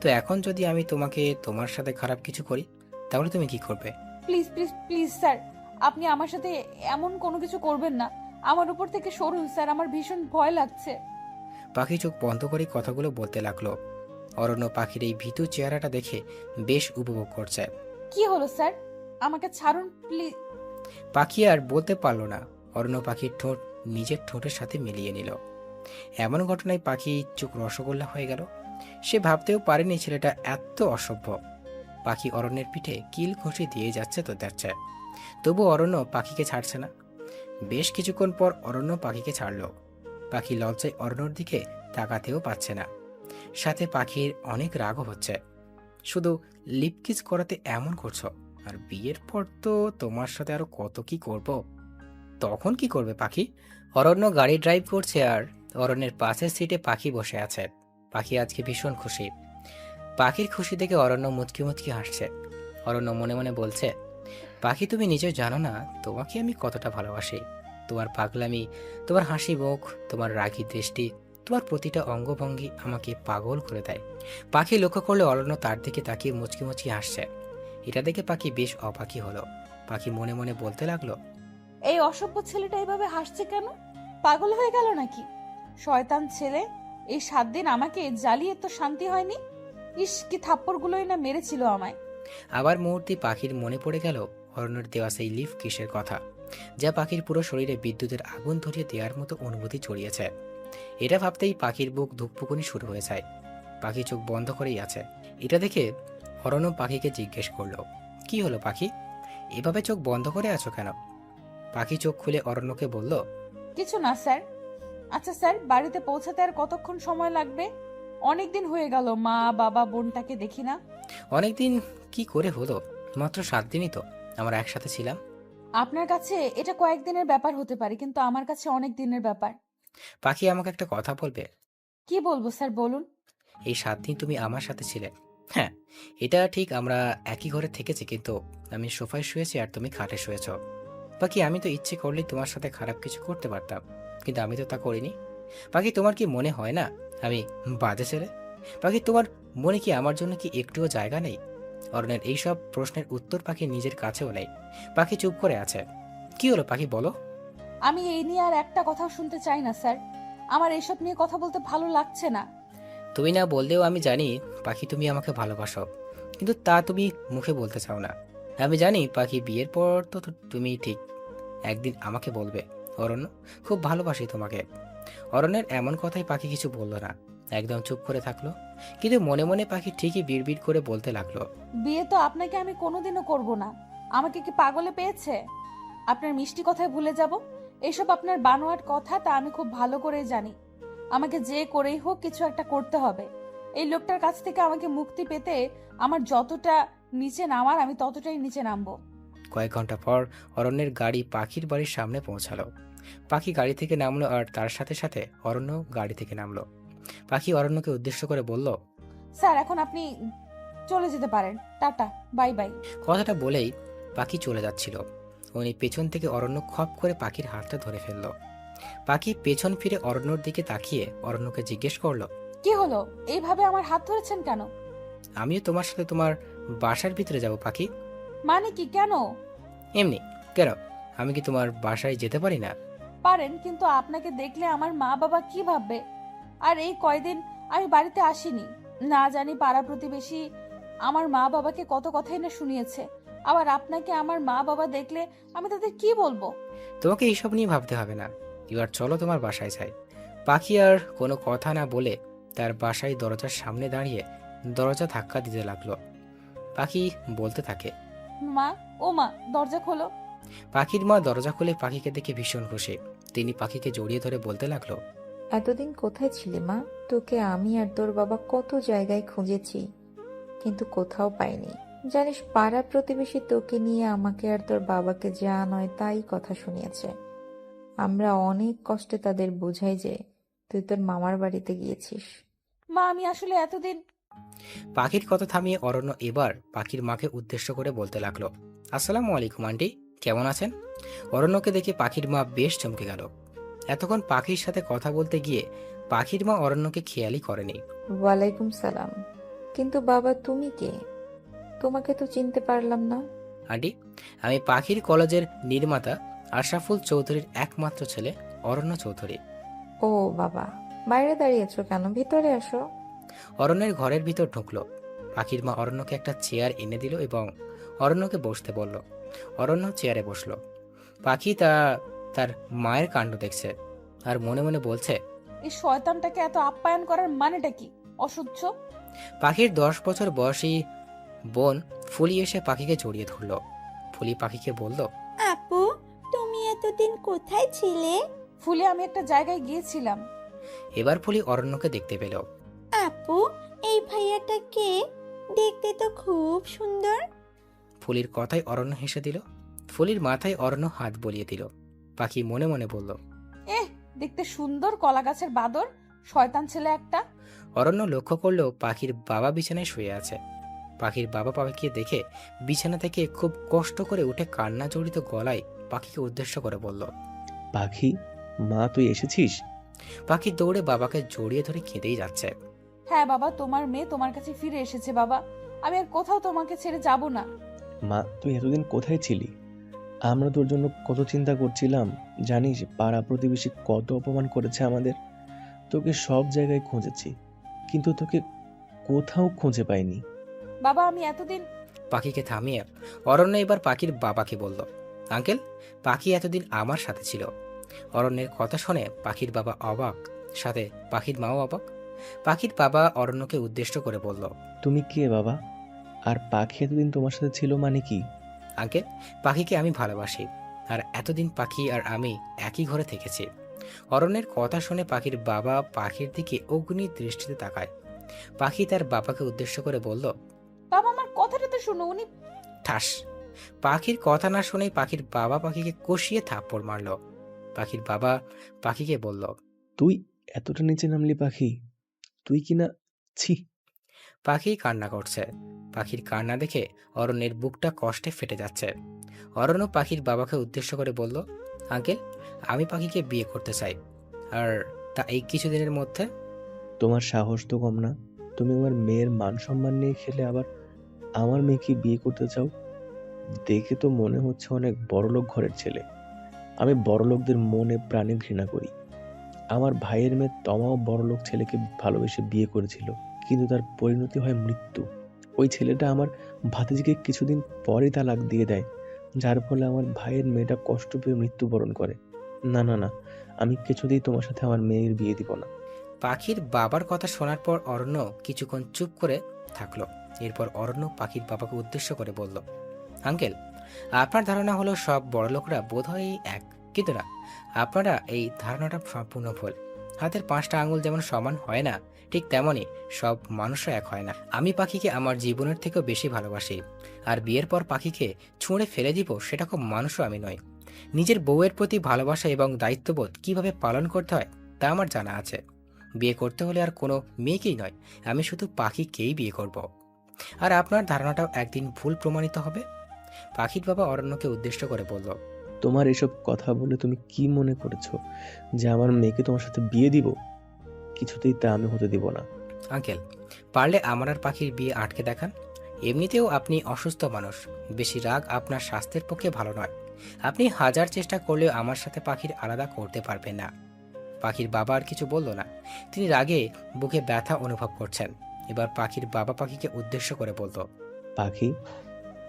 তো এখন যদি আমি তোমাকে তোমার সাথে খারাপ কিছু করি তাহলে তুমি কি করবে? প্লিজ প্লিজ প্লিজ স্যার, আপনি আমার সাথে এমন কোনো কিছু করবেন না। আমার উপর থেকে সরুন স্যার, আমার ভীষণ ভয় লাগছে। পাখি চোখ বন্ধ করে কথাগুলো বলতে লাগলো। অরণ্য পাখির এই ভীতু চেহারাটা দেখে বেশ উপভোগ করছে। কি হলো স্যার, আমাকে ছাড়ুন প্লিজ। পাখি আর বলতে পারল না। অরণ্য পাখির ঠোঁট নিজের ঠোঁটের সাথে মিলিয়ে নিল। এমন ঘটনায় পাখি চোখ রসগোল্লা হয়ে গেল। সে ভাবতেও পারেনি ছেলেটা এত অসভ্য। পাখি অরণ্যের পিঠে কিল ঘষি দিয়ে যাচ্ছে তো যাচ্ছে, তবু অরণ্য পাখিকে ছাড়ছে না। বেশ কিছুক্ষণ পর অরণ্য পাখিকে ছাড়ল। পাখি লজ্জায় অরণ্যর দিকে তাকাতেও পাচ্ছে না। সাথে পাখির অনেক রাগও হচ্ছে। শুধু লিপকিস করাতে এমন করছো, আর বিয়ের পর তো তোমার সাথে আরো কত কি করব, তখন কি করবে পাখি? অরণ্য গাড়ি ড্রাইভ করছে আর অরণ্যের পাশের সিটে পাখি বসে আছে। পাখি আজকে ভীষণ খুশি। পাখির খুশি দেখে অরণ্য মুচকি মুচকি হাসছে। অরণ্য মনে মনে বলছে, পাখি তুমি নিজেও জানো না তোমাকে আমি কতটা ভালোবাসি। তোমার পাগলামি, তোমার হাসি মুখ, তোমার রাগী দৃষ্টি, তোমার প্রতিটা অঙ্গভঙ্গি আমাকে পাগল করে দেয়। পাখি লক্ষ্য করলে অরণ্য তার দিকে তাকিয়ে মুচকি মুচকি হাসছে। এটা দেখে পাখি বেশ অবাকি হলো। পাখি মনে মনে বলতে লাগলো, এই অসভ্য ছেলেটা এইভাবে হাসছে কেন? পাগল হয়ে গেল নাকি? শয়তান ছেলে, এই 7 দিন আমাকে জ্বালিয়ে তো শান্তি হয়নি। ইস, কি থাপ্পড়গুলোই না মেরেছিল আমায়। আবার মুহূর্তে পাখির মনে পড়ে গেল অরণ্যের দেওয়া সেই লিফ কিসের কথা, যা পাখির পুরো শরীরে বিদ্যুতের আগুন ধরিয়ে দেওয়ার মতো অনুভূতি ছড়িয়েছে। এটা ভাবতেই পাখির বুক ধুকপুকুনি শুরু হয়ে যায়। পাখি চোখ বন্ধ করেই আছে। এটা দেখে অরণ্য পাখিকে জিজ্ঞেস করলো, কি হলো পাখি, এভাবে চোখ বন্ধ করে আছো কেন? পাখি চোখ খুলে অরণ্যকে বলল, কিছু না স্যার। আচ্ছা স্যার, বাড়িতে পৌঁছাতে আর কতক্ষণ সময় লাগবে? অনেকদিন হয়ে গেল মা বাবা বোনটাকে দেখি না। অনেকদিন কি করে হলো, মাত্র 7 দিনই তো। আমরা একসাথে ছিলাম? আপনার কাছে এটা কয়েকদিনের ব্যাপার হতে পারে, কিন্তু আমার কাছে অনেক দিনের ব্যাপার। পাখি, আমাকে একটা কথা বলবে? কি বলবো স্যার, বলুন। এই 7 দিন তুমি আমার সাথে ছিলে। হ্যাঁ, এটা ঠিক আমরা একই ঘরে থেকেছি, কিন্তু আমি সোফায় শুয়েছি আর তুমি খাটে শুয়েছ। পাখি, আমি তো ইচ্ছে করলেই তোমার সাথে খারাপ কিছু করতে পারতাম, কিন্তু আমি তো তা করিনি। পাখি, তোমার কি মনে হয় না আমি বাজে ছেলে? পাখি, তোমার মনে কি আমার জন্য কি একটুও জায়গা নেই? অরণ্যের এইসব প্রশ্নের উত্তর পাখি নিজের কাছেও নেই। পাখি চুপ করে আছে। কি হলো পাখি, বলো। আমি এই নিয়ে আর একটা কথাও শুনতে চাই না স্যার। আমার এসব নিয়ে কথা বলতে ভালো লাগছে না। তুমি না বললেও আমি জানি পাখি তুমি আমাকে ভালোবাসো, কিন্তু তা তুমি মুখে বলতে চাও না। আমি জানি পাখি, বিয়ের পর তো তুমি ঠিক একদিন আমাকে বলবে অরণ্য, খুব ভালোবাসি তোমাকে। অরণ্যের এমন কথাই পাখি কিছু বলল না, একদম চুপ করে থাকলো। কিন্তু মনে মনে পাখি ঠিকই বিড়বিড় করে বলতে লাগলো। বিয়ে তো আপনাকে আমি কোনোদিনও করব না। আমাকে কি পাগলে পেয়েছে? আপনার মিষ্টি কথায় ভুলে যাব? এসব আপনার বানোয়াট কথা, তা আমি খুব ভালো করেই জানি। আমাকে যে করেই হোক কিছু একটা করতে হবে। এই লোকটার কাছ থেকে আমাকে মুক্তি পেতে আমার যতটা নিচে নামার, আমি ততটাই নিচে নামবো। কয়েক ঘন্টা পর অরণ্যের গাড়ি পাখির বাড়ির সামনে পৌঁছালো। পাখি গাড়ি থেকে নামলো আর তার সাথে সাথে অরণ্য গাড়ি থেকে নামলো। পাখি অরণ্যকে উদ্দেশ্য করে বলল, স্যার, এখন আপনি চলে যেতে পারেন। Tata, bye bye. কথাটা বলেই পাখি চলে যাচ্ছিল। উনি পেছন থেকে অরণ্য খপ করে পাখির হাতটা ধরে ফেলল। পাখি পেছন ফিরে অরণ্যর দিকে তাকিয়ে অরণ্যকে জিজ্ঞেস করলো, কি হলো? এইভাবে আমার হাত ধরেছেন কেন? আমিও তোমার সাথে তোমার বাসার ভিতরে যাব পাখি। মানে কি, কেন? এমনি। কেন, আমি কি তোমার বাসায় যেতে পারি না? পারেন, কিন্তু আপনাকে দেখলে আমার মা বাবা কি ভাববে? আর এই কয়দিন আমি বাড়িতে আসিনি, না জানি পাড়া প্রতিবেশী আমার মা বাবাকে কত কথাই না শুনিয়েছে। আবার আপনাকে আমার মা বাবা দেখলে আমি তাদের কি বলবো? তোমাকে এইসব নিয়ে ভাবতে হবে না, এবার চলো তোমার বাসায় যাই। পাখি আর কোনো কথা না বলে তার বাসায় দরজার সামনে দাঁড়িয়ে দরজা ধাক্কা দিতে লাগলো। পাখি বলতে থাকে, মা, ও মা, দরজা খোলো। পাখির মা দরজা খুলে পাখিকে দেখে ভীষণ খুশি। তিনি পাখিকে জড়িয়ে ধরে বলতে লাগলো, এতদিন কোথায় ছিলি মা? তোকে আমি আর তোর বাবা কত জায়গায় খুঁজেছি, কিন্তু কোথাও পাইনি। জানিস, পাড়া প্রতিবেশী তোকে নিয়ে আমাকে আর তোর বাবাকে যা নয় তাই কথা শুনিয়েছে। আমরা অনেক কষ্টে তাদের বোঝাই যে তুই তোর মামার বাড়িতে গিয়েছিস। মা, আমি আসলে এতদিন। পাখির কথা থামিয়ে অরণ্য এবার পাখির মাকে উদ্দেশ্য করে বলতে লাগলো, আসসালামু আলাইকুম আন্টি, কেমন আছেন? অরণ্যকে দেখে পাখির মা বেশ চমকে গেল। এতক্ষণ পাখির সাথে কথা বলতে গিয়ে পাখির মা অরণ্যকে খেয়ালই করেনি। ওয়ালাইকুম সালাম। কিন্তু বাবা, তুমি কে? তোমাকে তো চিনতে পারলাম না। আন্টি, আমি পাখির কলেজের নির্মাতা আশরাফুল চৌধুরীর একমাত্র ছেলে অরণ্য চৌধুরী। ও বাবা, বাইরে দাঁড়িয়েছো কেন? ভিতরে আসো। অরণ্যের ঘরের ভিতর ঢুকলো। পাখির মা অরণ্যকে একটা চেয়ার এনে দিল এবং অরণ্যকে বসতে বলল। অরণ্য চেয়ারে বসলো। পাখি তার মায়ের কাণ্ড দেখছে আর মনে মনে বলছে, এই শয়তানটাকে এত আপ্যায়ন করার মানেটা কি? অসহ্য। পাখির 10 বছর বয়সী বোন ফুলি এসে পাখিকে জড়িয়ে ধরল। ফুলি পাখিকে বলল, আপু, তুমি এতদিন কোথায় ছিলে? ফুলে, আমি একটা জায়গায় গিয়েছিলাম। এবার ফুলি অরণ্যকে দেখতে পেল। আপু, এই ভাইয়াটা কে? দেখতে তো খুব সুন্দর। ফুলির কথায় অরণ্য হেসে দিল। ফুলির মাথায় অরণ্য হাত বলিয়ে দিল। পাখি মনে মনে বলল, দেখতে সুন্দর কলা গাছের বাদর, শয়তান ছেলে একটা। অরণ্য লক্ষ্য করলেও পাখির বাবা বিছানায় শুয়ে আছে। পাখির বাবা পাখিকে দেখে বিছানা থেকে খুব কষ্ট করে উঠে কান্না জড়িত গলায় পাখিকে উদ্দেশ্য করে বলল, পাখি, মা তুই এসেছিস? পাখি দৌড়ে বাবাকে জড়িয়ে ধরে কেঁদেই যাচ্ছে। হ্যাঁ বাবা, তোমার মেয়ে তোমার কাছে ফিরে এসেছে বাবা। আমি আর কোথাও তোমাকে ছেড়ে যাব না। মা, তুই এতদিন কোথায় ছিলি? আমরা তোর জন্য কত চিন্তা করছিলাম জানিস? পাড়া প্রতিবেশী কত অপমান করেছে আমাদের। তোকে সব জায়গায় খুঁজেছি, কিন্তু তোকে কোথাও খুঁজে পাইনি। বাবা, আমি এতদিন। পাখিকে থামিয়ে অরণ্য এবার পাখির বাবাকে বলল, আঙ্কেল, পাখি এতদিন আমার সাথে ছিল। অরণ্যের কথা শুনে পাখির বাবা অবাক, সাথে পাখির মাও অবাক। পাখির বাবা অরণ্যকে উদ্দেশ্য করে বলল, তুমি কে বাবা? আর পাখি এতদিন তোমার সাথে ছিল মানে কি? আঙ্কেল, পাখিকে আমি ভালোবাসি, আর এতদিন পাখি আর আমি একই ঘরে থেকেছি। অরণ্যের কথা শুনে পাখির বাবা পাখির দিকে অগ্নি দৃষ্টিতে তাকায়। পাখি তার বাবাকে উদ্দেশ্য করে বলল, বাবা, আমার কথাটা তো শুনো। উনি। ঠাস, পাখির কথা না শুনেই পাখির বাবা পাখিকে কষিয়ে থাপ্পড় মারল। পাখির বাবা পাখিকে বলল, তুই এতটা নিচে নামলি পাখি? তুই কি না? ছি! পাখি কান্না করছে। পাখির কান্না দেখে অরণ্যের বুকটা কষ্টে ফেটে যাচ্ছে। অরণ্য পাখির বাবাকে উদ্দেশ্য করে বলল, আঙ্কেল, আমি পাখিকে বিয়ে করতে চাই, আর তা এই কিছুদিনের মধ্যে। তোমার সাহস তো কম না। তুমি আমার মেয়ের মান সম্মান নিয়ে খেলে আবার আমার মেয়েকে বিয়ে করতে চাও? দেখে তো মনে হচ্ছে অনেক বড়লোক ঘরের ছেলে। আমি বড়লোকদের মনে প্রাণে ঘৃণা করি। আমার ভাইয়ের মেয়ে তমাও বড়লোক ছেলেকে ভালোবেসে বিয়ে করেছিল, কিন্তু তার পরিণতি হয় মৃত্যু। ওই ছেলেটা আমার ভাতিজিকে কিছুদিন পরই তালাক দিয়ে দেয়, যার ফলে আমার ভাইয়ের মেয়েটা কষ্ট পেয়ে মৃত্যুবরণ করে। না না না, আমি কিছুতেই তোমার সাথে আমার মেয়ের বিয়ে দিব না। পাখির বাবার কথা শোনার পর অরণ্য কিছুক্ষণ চুপ করে থাকলো। এরপর অরণ্য পাখির বাবাকে উদ্দেশ্য করে বলল, আঙ্কেল, আপনার ধারণা হলো সব বড়লোকরা বোধহয় এক, কিন্তু না, আপনারা এই ধারণাটা সম্পূর্ণ ভুল। হাতের 5টা আঙুল যেমন সমান হয় না, ঠিক তেমনই সব মানুষও এক হয় না। আমি পাখিকে আমার জীবনের থেকেও বেশি ভালোবাসি, আর বিয়ের পর পাখিকে ছুঁড়ে ফেলে দিব সেটা খুব মানুষও আমি নই। নিজের বউয়ের প্রতি ভালোবাসা এবং দায়িত্ববোধ কিভাবে পালন করতে হয় তা আমার জানা আছে। বিয়ে করতে হলে আর কোনো মেয়েকেই নয়, আমি শুধু পাখিকেই বিয়ে করব। আর আপনার ধারণাটাও একদিন ভুল প্রমাণিত হবে। পাখির বাবা অরণ্যকে উদ্দেশ্য করে বলল, তোমার এসব কথা বলে তুমি কি মনে করেছো যে আমার মেয়েকে তোমার সাথে বিয়ে দিব? কিছুতেই তা আমি হতে দিব না। আঙ্কেল, পারলে আমার আর পাখির বিয়ে আটকে দেখান। এমনিতেও আপনি অসুস্থ মানুষ, বেশি রাগ আপনার স্বাস্থ্যের পক্ষে ভালো নয়। আপনি হাজার চেষ্টা করলেও আমার সাথে পাখির আলাদা করতে পারবেন না। পাখির বাবা আর কিছু বলল না, তিনি রাগে বুকে ব্যথা অনুভব করছেন। এবার পাখির বাবা পাখিকে উদ্দেশ্য করে বলল, পাখি,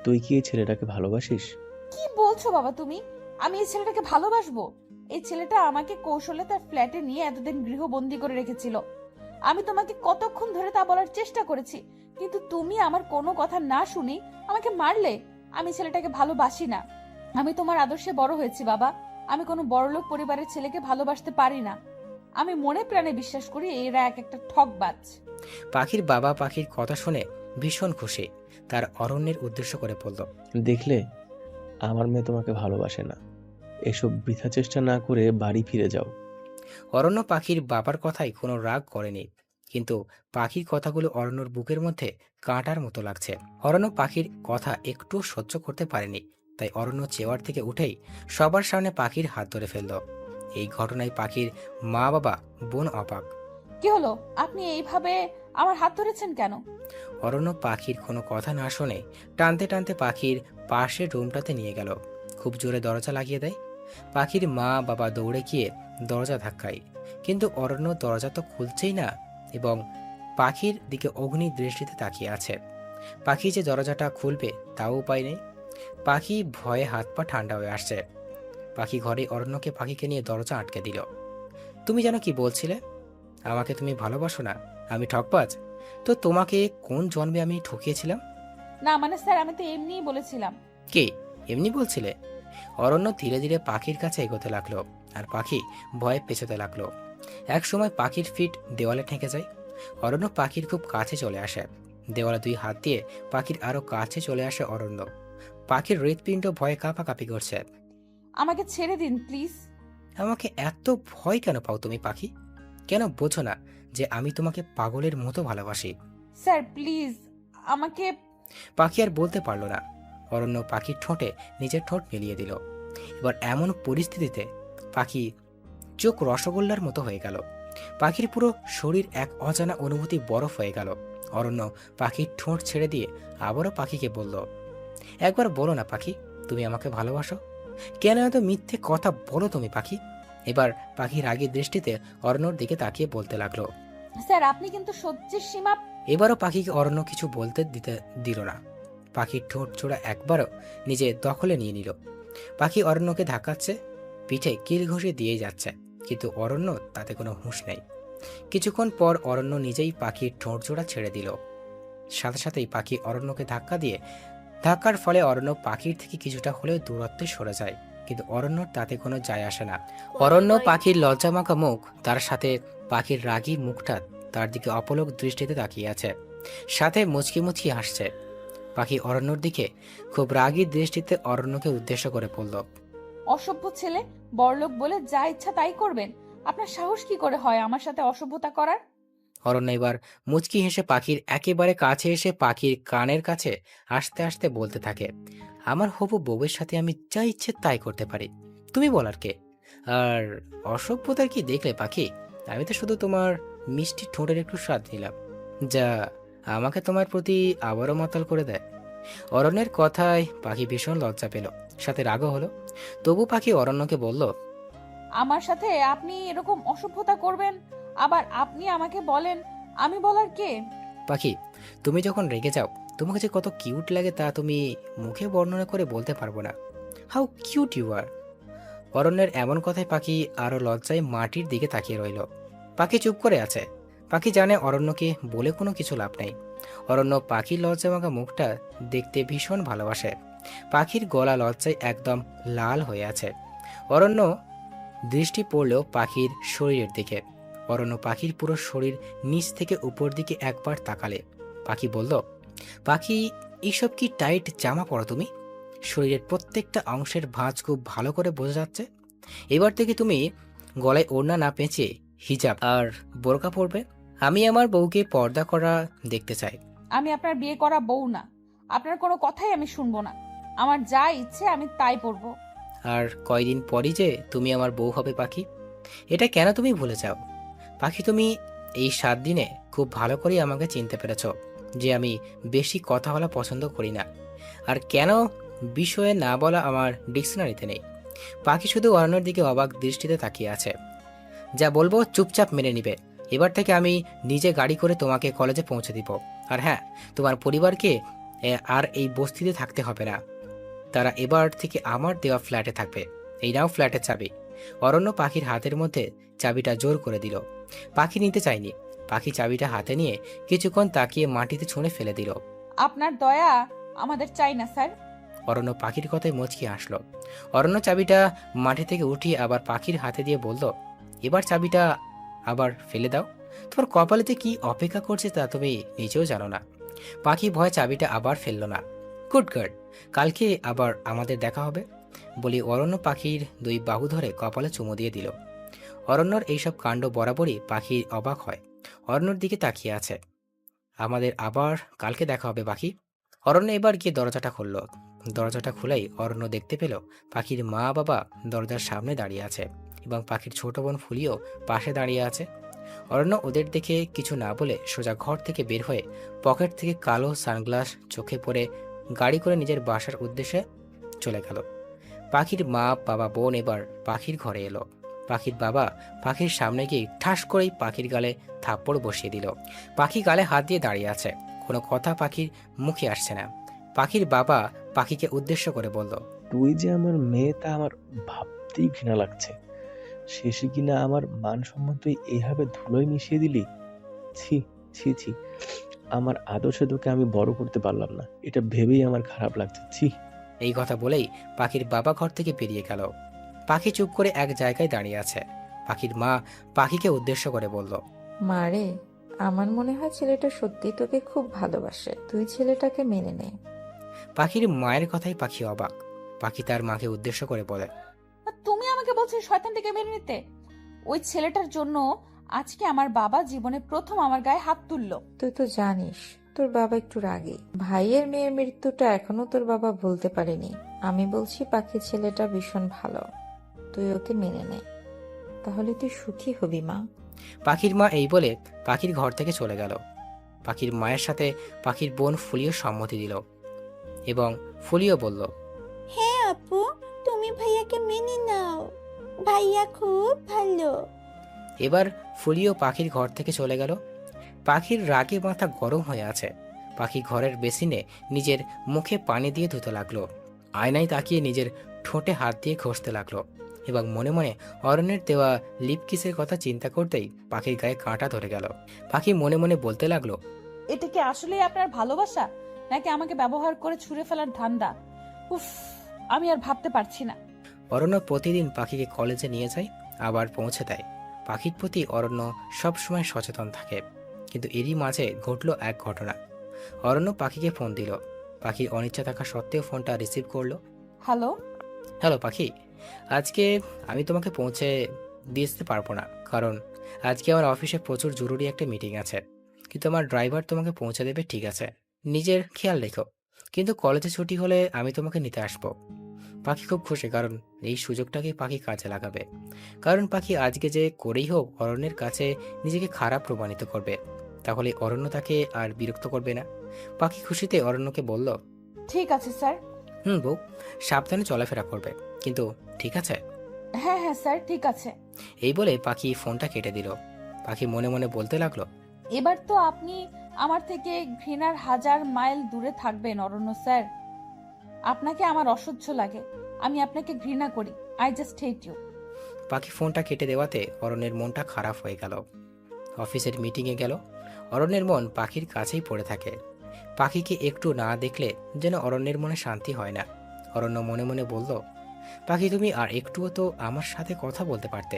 তুই কি এই ছেলেটাকে ভালোবাসিস? কি বলছো বাবা তুমি? আমি এই ছেলেটাকে ভালোবাসবো? এই ছেলেটা আমাকে কৌশলে তার ফ্ল্যাটে নিয়ে এতদিন গৃহবন্দী করে রেখেছিল। আমি তোমাকে কতক্ষণ ধরে তা বলার চেষ্টা করেছি, কিন্তু তুমি আমার কোনো কথা না শুনে আমাকে মারলে। আমি ছেলেটাকে ভালোবাসি না। আমি তোমার আদর্শে বড় হয়েছি বাবা। আমি কোনো বড়লোক পরিবারের ছেলেকে ভালোবাসতে পারি না। আমি মনে প্রাণে বিশ্বাস করি এরা এক একটা ঠকবাজ। পাখির বাবা পাখির কথা শুনে ভীষণ খুশি। তার অরণ্যের উদ্দেশ্য করে বলল, দেখলে, আমার মেয়ে তোমাকে ভালোবাসে না। এসব বৃথা চেষ্টা না করে বাড়ি ফিরে যাও। অরণ্য পাখির বাবার কথায় কোনো রাগ করেনি, কিন্তু পাখির কথাগুলো অরণ্যর বুকের মধ্যে কাঁটার মতো লাগছে। অরণ্য পাখির কথা একটু সহ্য করতে পারেনি, তাই অরণ্য চেয়ার থেকে উঠেই সবার সামনে পাখির হাত ধরে ফেলল। এই ঘটনায় পাখির মা বাবা বোন অবাক। কি হলো? আপনি এইভাবে আমার হাত ধরেছেন কেন? অরণ্য পাখির কোনো কথা না শুনে টানতে টানতে পাখির পাশের রুমটাতে নিয়ে গেল। খুব জোরে দরজা লাগিয়ে দেয়। পাখির মা বাবা দৌড়ে গিয়ে দরজা ধাক্কায়, কিন্তু অরণ্য দরজা তো খুলছেই না এবং পাখির দিকে অগ্নি দৃষ্টিতে তাকিয়ে আছে। পাখি যে দরজাটা খুলবে তাও উপায় নেই। পাখি ভয়ে হাত পা ঠান্ডা হয়ে আসছে। পাখি ঘরে অরণ্যকে পাখিকে নিয়ে দরজা আটকে দিল। তুমি যেন কি বলছিলে? আমাকে তুমি ভালোবাসো না, আমি ঠকবাজ? তো তোমাকে কোন জন্মে আমি ঠকিয়েছিলাম? না মানে স্যার, আমি তো এমনিই বলেছিলাম। কে এমনি বলছিলে? অরণ্য ধীরে ধীরে পাখির কাছে এগোতে লাগলো, আর পাখি ভয়ে পেছোতে লাগলো। এক সময় পাখির ফিট দেওয়ালে ঠেকে যায়। অরণ্য পাখির খুব কাছে চলে আসে। দেওয়ালে 2 হাত দিয়ে পাখির আরো কাছে চলে আসে অরণ্য। পাখির হৃৎপিণ্ড ভয়ে কাঁপাকাঁপি করছে। আমাকে ছেড়ে দিন প্লিজ। আমাকে এত ভয় কেন পাও তুমি পাখি? কেন বোঝো না যে আমি তোমাকে পাগলের মতো ভালোবাসি? স্যার প্লিজ আমাকে। পাখি আর বলতে পারল না। অরণ্য পাখির ঠোঁটে নিজের ঠোঁট মিলিয়ে দিল। এবার এমন পরিস্থিতিতে পাখি চোখ রসগোল্লার মতো হয়ে গেল। পাখির পুরো শরীর এক অজানা অনুভূতি বরফ হয়ে গেল। অরণ্য পাখির ঠোঁট ছেড়ে দিয়ে আবারও পাখিকে বলল, একবার বলো না পাখি, তুমি আমাকে ভালোবাসো? কেন এত মিথ্যে কথা বলো তুমি পাখি? এবার পাখির রাগের দৃষ্টিতে অরণ্যর দিকে তাকিয়ে বলতে লাগলো। স্যার আপনি কিন্তু সহ্যের সীমা। এবারও পাখিকে অরণ্য কিছু বলতে দিল না। পাখির ঠোঁট জোড়া একবারও নিজে দখলে নিয়ে নিল। পাখি অরণ্যকে ধাক্কাচ্ছে, পিঠে কিল ঘষে দিয়ে যাচ্ছে, কিন্তু অরণ্য তাতে কোনো হুঁশ নেই। কিছুক্ষণ পর অরণ্য নিজেই পাখির ঠোঁট জোড়া ছেড়ে দিল। সাথে সাথেই পাখি অরণ্যকে ধাক্কার ফলে অরণ্য পাখির থেকে কিছুটা হলেও দূরত্বে সরে যায়, কিন্তু অরণ্যর তাতে কোনো যায় আসে না। অরণ্য পাখির লজ্জামাখা মুখ, তার সাথে পাখির রাগী মুখটা তার দিকে অপলক দৃষ্টিতে তাকিয়ে আছে, সাথে মুচকি মুচকি হাসছে। পাখি অরণ্যর দিকে খুব রাগী দৃষ্টিতে অরণ্যকে উদ্দেশ্য করে বলল, অসভ্য ছেলে, বড়লোক বলে যা ইচ্ছা তাই করবেন। আপনার সাহস কি করে হয় আমার সাথে অসভ্যতা করার? অরণ্য এবার মুচকি হেসে পাখির একেবারে কাছে এসে পাখির কানের কাছে আস্তে আস্তে বলতে থাকে, আমার হবু বউয়ের সাথে আমি যা ইচ্ছে তাই করতে পারি, তুমি বলার কে? আর অসভ্যতার কি দেখলে পাখি? আমি তো শুধু তোমার মিষ্টি ঠোঁটের একটু স্বাদ নিলাম, যা আমাকে তোমার প্রতি আবারও মাতাল করে দেয়। অরণ্যের কথায় পাখি ভীষণ লজ্জা পেল, সাথে রাগও হলো। তবু পাখি অরণ্যকে বলল, আমার সাথে আপনি এরকম অসভ্যতা করবেন, আবার আপনি আমাকে বলেন আমি বলার কে? পাখি, তুমি যখন রেগে যাও তোমাকে যে কত কিউট লাগে তা তুমি মুখে বর্ণনা করে বলতে পারবো না। How cute you are. অরণ্যের এমন কথায় পাখি আরো লজ্জায় মাটির দিকে তাকিয়ে রইল। পাখি চুপ করে আছে। পাখি জানে অরণ্যকে বলে কোনো কিছু লাভ নেই। অরণ্য পাখির লজ্জামাখা মুখটা দেখতে ভীষণ ভালোবাসে। পাখির গলা লজ্জায় একদম লাল হয়ে আছে। অরণ্য দৃষ্টি পড়লেও পাখির শরীরের দিকে। অরণ্য পাখির পুরো শরীর নিচ থেকে উপর দিকে একবার তাকালে। পাখি বলল, পাখি, এইসব কি টাইট জামা পরো তুমি? শরীরের প্রত্যেকটা অংশের ভাঁজ খুব ভালো করে বোঝা যাচ্ছে। এবার থেকে তুমি গলায় ওড়না না পেঁচিয়ে হিজাব আর বোরকা পরবে। আমি আমার বউকে পর্দা করা দেখতে চাই। আমি আপনার বিয়ে করা বউ না, আপনার কোনো কথাই আমি শুনবো না। আমার যা ইচ্ছে আমি তাই পরবো। আর কয়দিন পরই যে তুমি আমার বউ হবে পাখি, এটা কেন তুমি ভুলে যাও? পাখি, তুমি এই 7 দিনে খুব ভালো করেই আমাকে চিনতে পেরেছ যে আমি বেশি কথা বলা পছন্দ করি না, আর কেন বিষয়ে না বলা আমার ডিকশনারিতে নেই। পাখি শুধু অরণ্যের দিকে অবাক দৃষ্টিতে তাকিয়ে আছে। যা বলবো চুপচাপ মেনে নিবে। এবার থেকে আমি নিজে গাড়ি করে তোমাকে কলেজে পৌঁছে দিব। আর হ্যাঁ, তোমার পরিবারকে আর এই বস্তিতে থাকতে হবে না। তারা এবার থেকে আমার দেওয়া ফ্ল্যাটে থাকবে। এই নাও ফ্ল্যাটের চাবি। অরণ্য পাখির হাতের মধ্যে চাবিটা জোর করে দিল। পাখি নিতে চায়নি। পাখি চাবিটা হাতে নিয়ে কিছুক্ষণ তাকিয়ে মাটিতে ছুঁড়ে ফেলে দিল। আপনার দয়া আমাদের চাই না স্যার। অরণ্য পাখির কথায় মুচকি আসলো। অরণ্য চাবিটা মাটি থেকে উঠিয়ে আবার পাখির হাতে দিয়ে বলল, এবার চাবিটা আবার ফেলে দাও। তোমার কপালেতে কি অপেক্ষা করছে তা তুমি নিজেও জানো না। পাখি ভয় চাবিটা আবার ফেলল না। গুড গার্ড, কালকে আবার আমাদের দেখা হবে বলি অরণ্য পাখির 2 বাহু ধরে কপালে চুমু দিয়ে দিল। অরণ্যর এইসব কাণ্ড বরাবরই পাখি অবাক হয়। অরণ্যর দিকে তাকিয়ে আছে। আমাদের আবার কালকে দেখা হবে পাখি। অরণ্য এবার গিয়ে দরজাটা খুলল। দরজাটা খুলেই অরণ্য দেখতে পেল পাখির মা বাবা দরজার সামনে দাঁড়িয়ে আছে এবং পাখির ছোট বোন ফুলিও পাশে দাঁড়িয়ে আছে। অরণ্য ওদের দেখে কিছু না বলে সোজা ঘর থেকে বের হয়ে পকেট থেকে কালো সানগ্লাস চোখে পরে গাড়ি করে নিজের বাসার উদ্দেশ্যে চলে গেল। পাখির মা বাবা বোন এবার পাখির ঘরে এলো। পাখির বাবা পাখির সামনে গিয়ে ঠাস করেই পাখির গালে থাপ্পড় বসিয়ে দিল। পাখি গালে হাত দিয়ে দাঁড়িয়ে আছে। কোনো কথা পাখির মুখে আসছে না। পাখির বাবা পাখিকে উদ্দেশ্য করে বলল, তুই যে আমার মেয়ে তা আমার ভাবতেই ঘৃণা লাগছে। শেষে কিনা আমার মান সম্মান তুই এইভাবে ধুলোয় মিশিয়ে দিলি। ছি ছি ছি, আমার আদর্শে তোকে আমি বড় করতে পারলাম না, এটা ভেবেই আমার খারাপ লাগছে। ছি। এই কথা বলেই পাখির বাবা ঘর থেকে বেরিয়ে গেল। পাখি চুপ করে এক জায়গায় দাঁড়িয়ে আছে। পাখির মা পাখিকে উদ্দেশ্য করে বলল, মারে, আমার মনে হয় ছেলেটা সত্যি তোকে খুব ভালোবাসে, তুই ছেলেটাকে মেনে নে। পাখির মায়ের কথাই পাখি অবাক। পাখি তার মাকে উদ্দেশ্য করে বলে, আর তুমি আমাকে বলছো শয়তানটাকে মেনে নিতে? ওই ছেলেটার জন্য আজকে আমার বাবা জীবনে প্রথম আমার গায়ে হাত তুললো। তুই তো জানিস তোর বাবা একটু রাগী। ভাইয়ের মেয়ের মৃত্যুটা এখনো তোর বাবা ভুলতে পারেনি। আমি বলছি পাখি ছেলেটা ভীষণ ভালো, তুই ওকে মেনে নে, তাহলে তুই সুখী হবি মা। পাখির মা এই বলে পাখির ঘর থেকে চলে গেল। পাখির মায়ের সাথে পাখির বোন ফুলিও সম্মতি দিল এবং ফুলিও বলল, হ্যাঁ আপু, তুমি ভাইয়াকে মেনে নাও, ভাইয়া খুব ভালো। এবার ফুলিও পাখির ঘর থেকে চলে গেল। পাখির রাগে মাথা গরম হয়ে আছে। পাখি ঘরের বেসিনে নিজের মুখে পানি দিয়ে ধুতে লাগলো। আয়নায় তাকিয়ে নিজের ঠোঁটে হাত দিয়ে ঘষতে লাগলো এবং মনে মনে অরণ্যের দেওয়া লিপ কিসের কথা চিন্তা করতেই পাখির গায়ে কাঁটা ধরে গেল। পাখি মনে মনে বলতে লাগলো, এটা কি আসলেই আপনার ভালোবাসা, নাকি আমাকে ব্যবহার করে ছুঁড়ে ফেলার ধান্দা? উফ, আমি আর ভাবতে পারছি না। অরণ্য প্রতিদিন পাখিকে কলেজে নিয়ে যায়, আবার পৌঁছে দেয়। পাখির প্রতি অরণ্য সবসময় সচেতন থাকে। কিন্তু এরই মাঝে ঘটল এক ঘটনা। অরণ্য পাখিকে ফোন দিল। পাখি অনিচ্ছা থাকা সত্ত্বেও ফোনটা রিসিভ করলো। হ্যালো। হ্যালো পাখি, আজকে আমি তোমাকে পৌঁছে দিয়ে আসতে পারবো না, কারণ আজকে আমার অফিসে প্রচুর জরুরি একটা মিটিং আছে। কিন্তু আমার ড্রাইভার তোমাকে পৌঁছে দেবে, ঠিক আছে? নিজের খেয়াল রেখো। কিন্তু কলেজে ছুটি হলে আমি তোমাকে নিতে আসবো। পাখি খুব খুশি, কারণ এই সুযোগটাকে পাখি কাজে লাগাবে। কারণ পাখি আজকে যে করেই হোক অরণ্যের কাছে নিজেকে খারাপ প্রমাণিত করবে, তাহলে অরণ্য তাকে আর বিরক্ত করবে না। পাখি খুশিতে অরণ্যকে বলল, ঠিক আছে স্যার। বউ, সাবধানে চলাফেরা করবে কিন্তু, ঠিক আছে? হ্যাঁ হ্যাঁ স্যার, ঠিক আছে। এই বলে পাখি ফোনটা কেটে দিল। পাখি মনে মনে বলতে লাগলো, এবার তো আপনি আমার থেকে ঘৃণার 1000 মাইল দূরে থাকবেন অরণ্য স্যার। আপনাকে আমার অসহ্য লাগে। আমি আপনাকে ঘৃণা করি। I just hate you. পাখি ফোনটা কেটে দেওয়াতে অরণ্যের মনটা খারাপ হয়ে গেল। অফিসের মিটিংয়ে গেল, অরণ্যের মন পাখির কাছেই পড়ে থাকে। পাখিকে একটু না দেখলে যেন অরণ্যের মনে শান্তি হয় না। অরণ্য মনে মনে বলল, পাখি তুমি আর একটুও তো আমার সাথে কথা বলতে পারতে।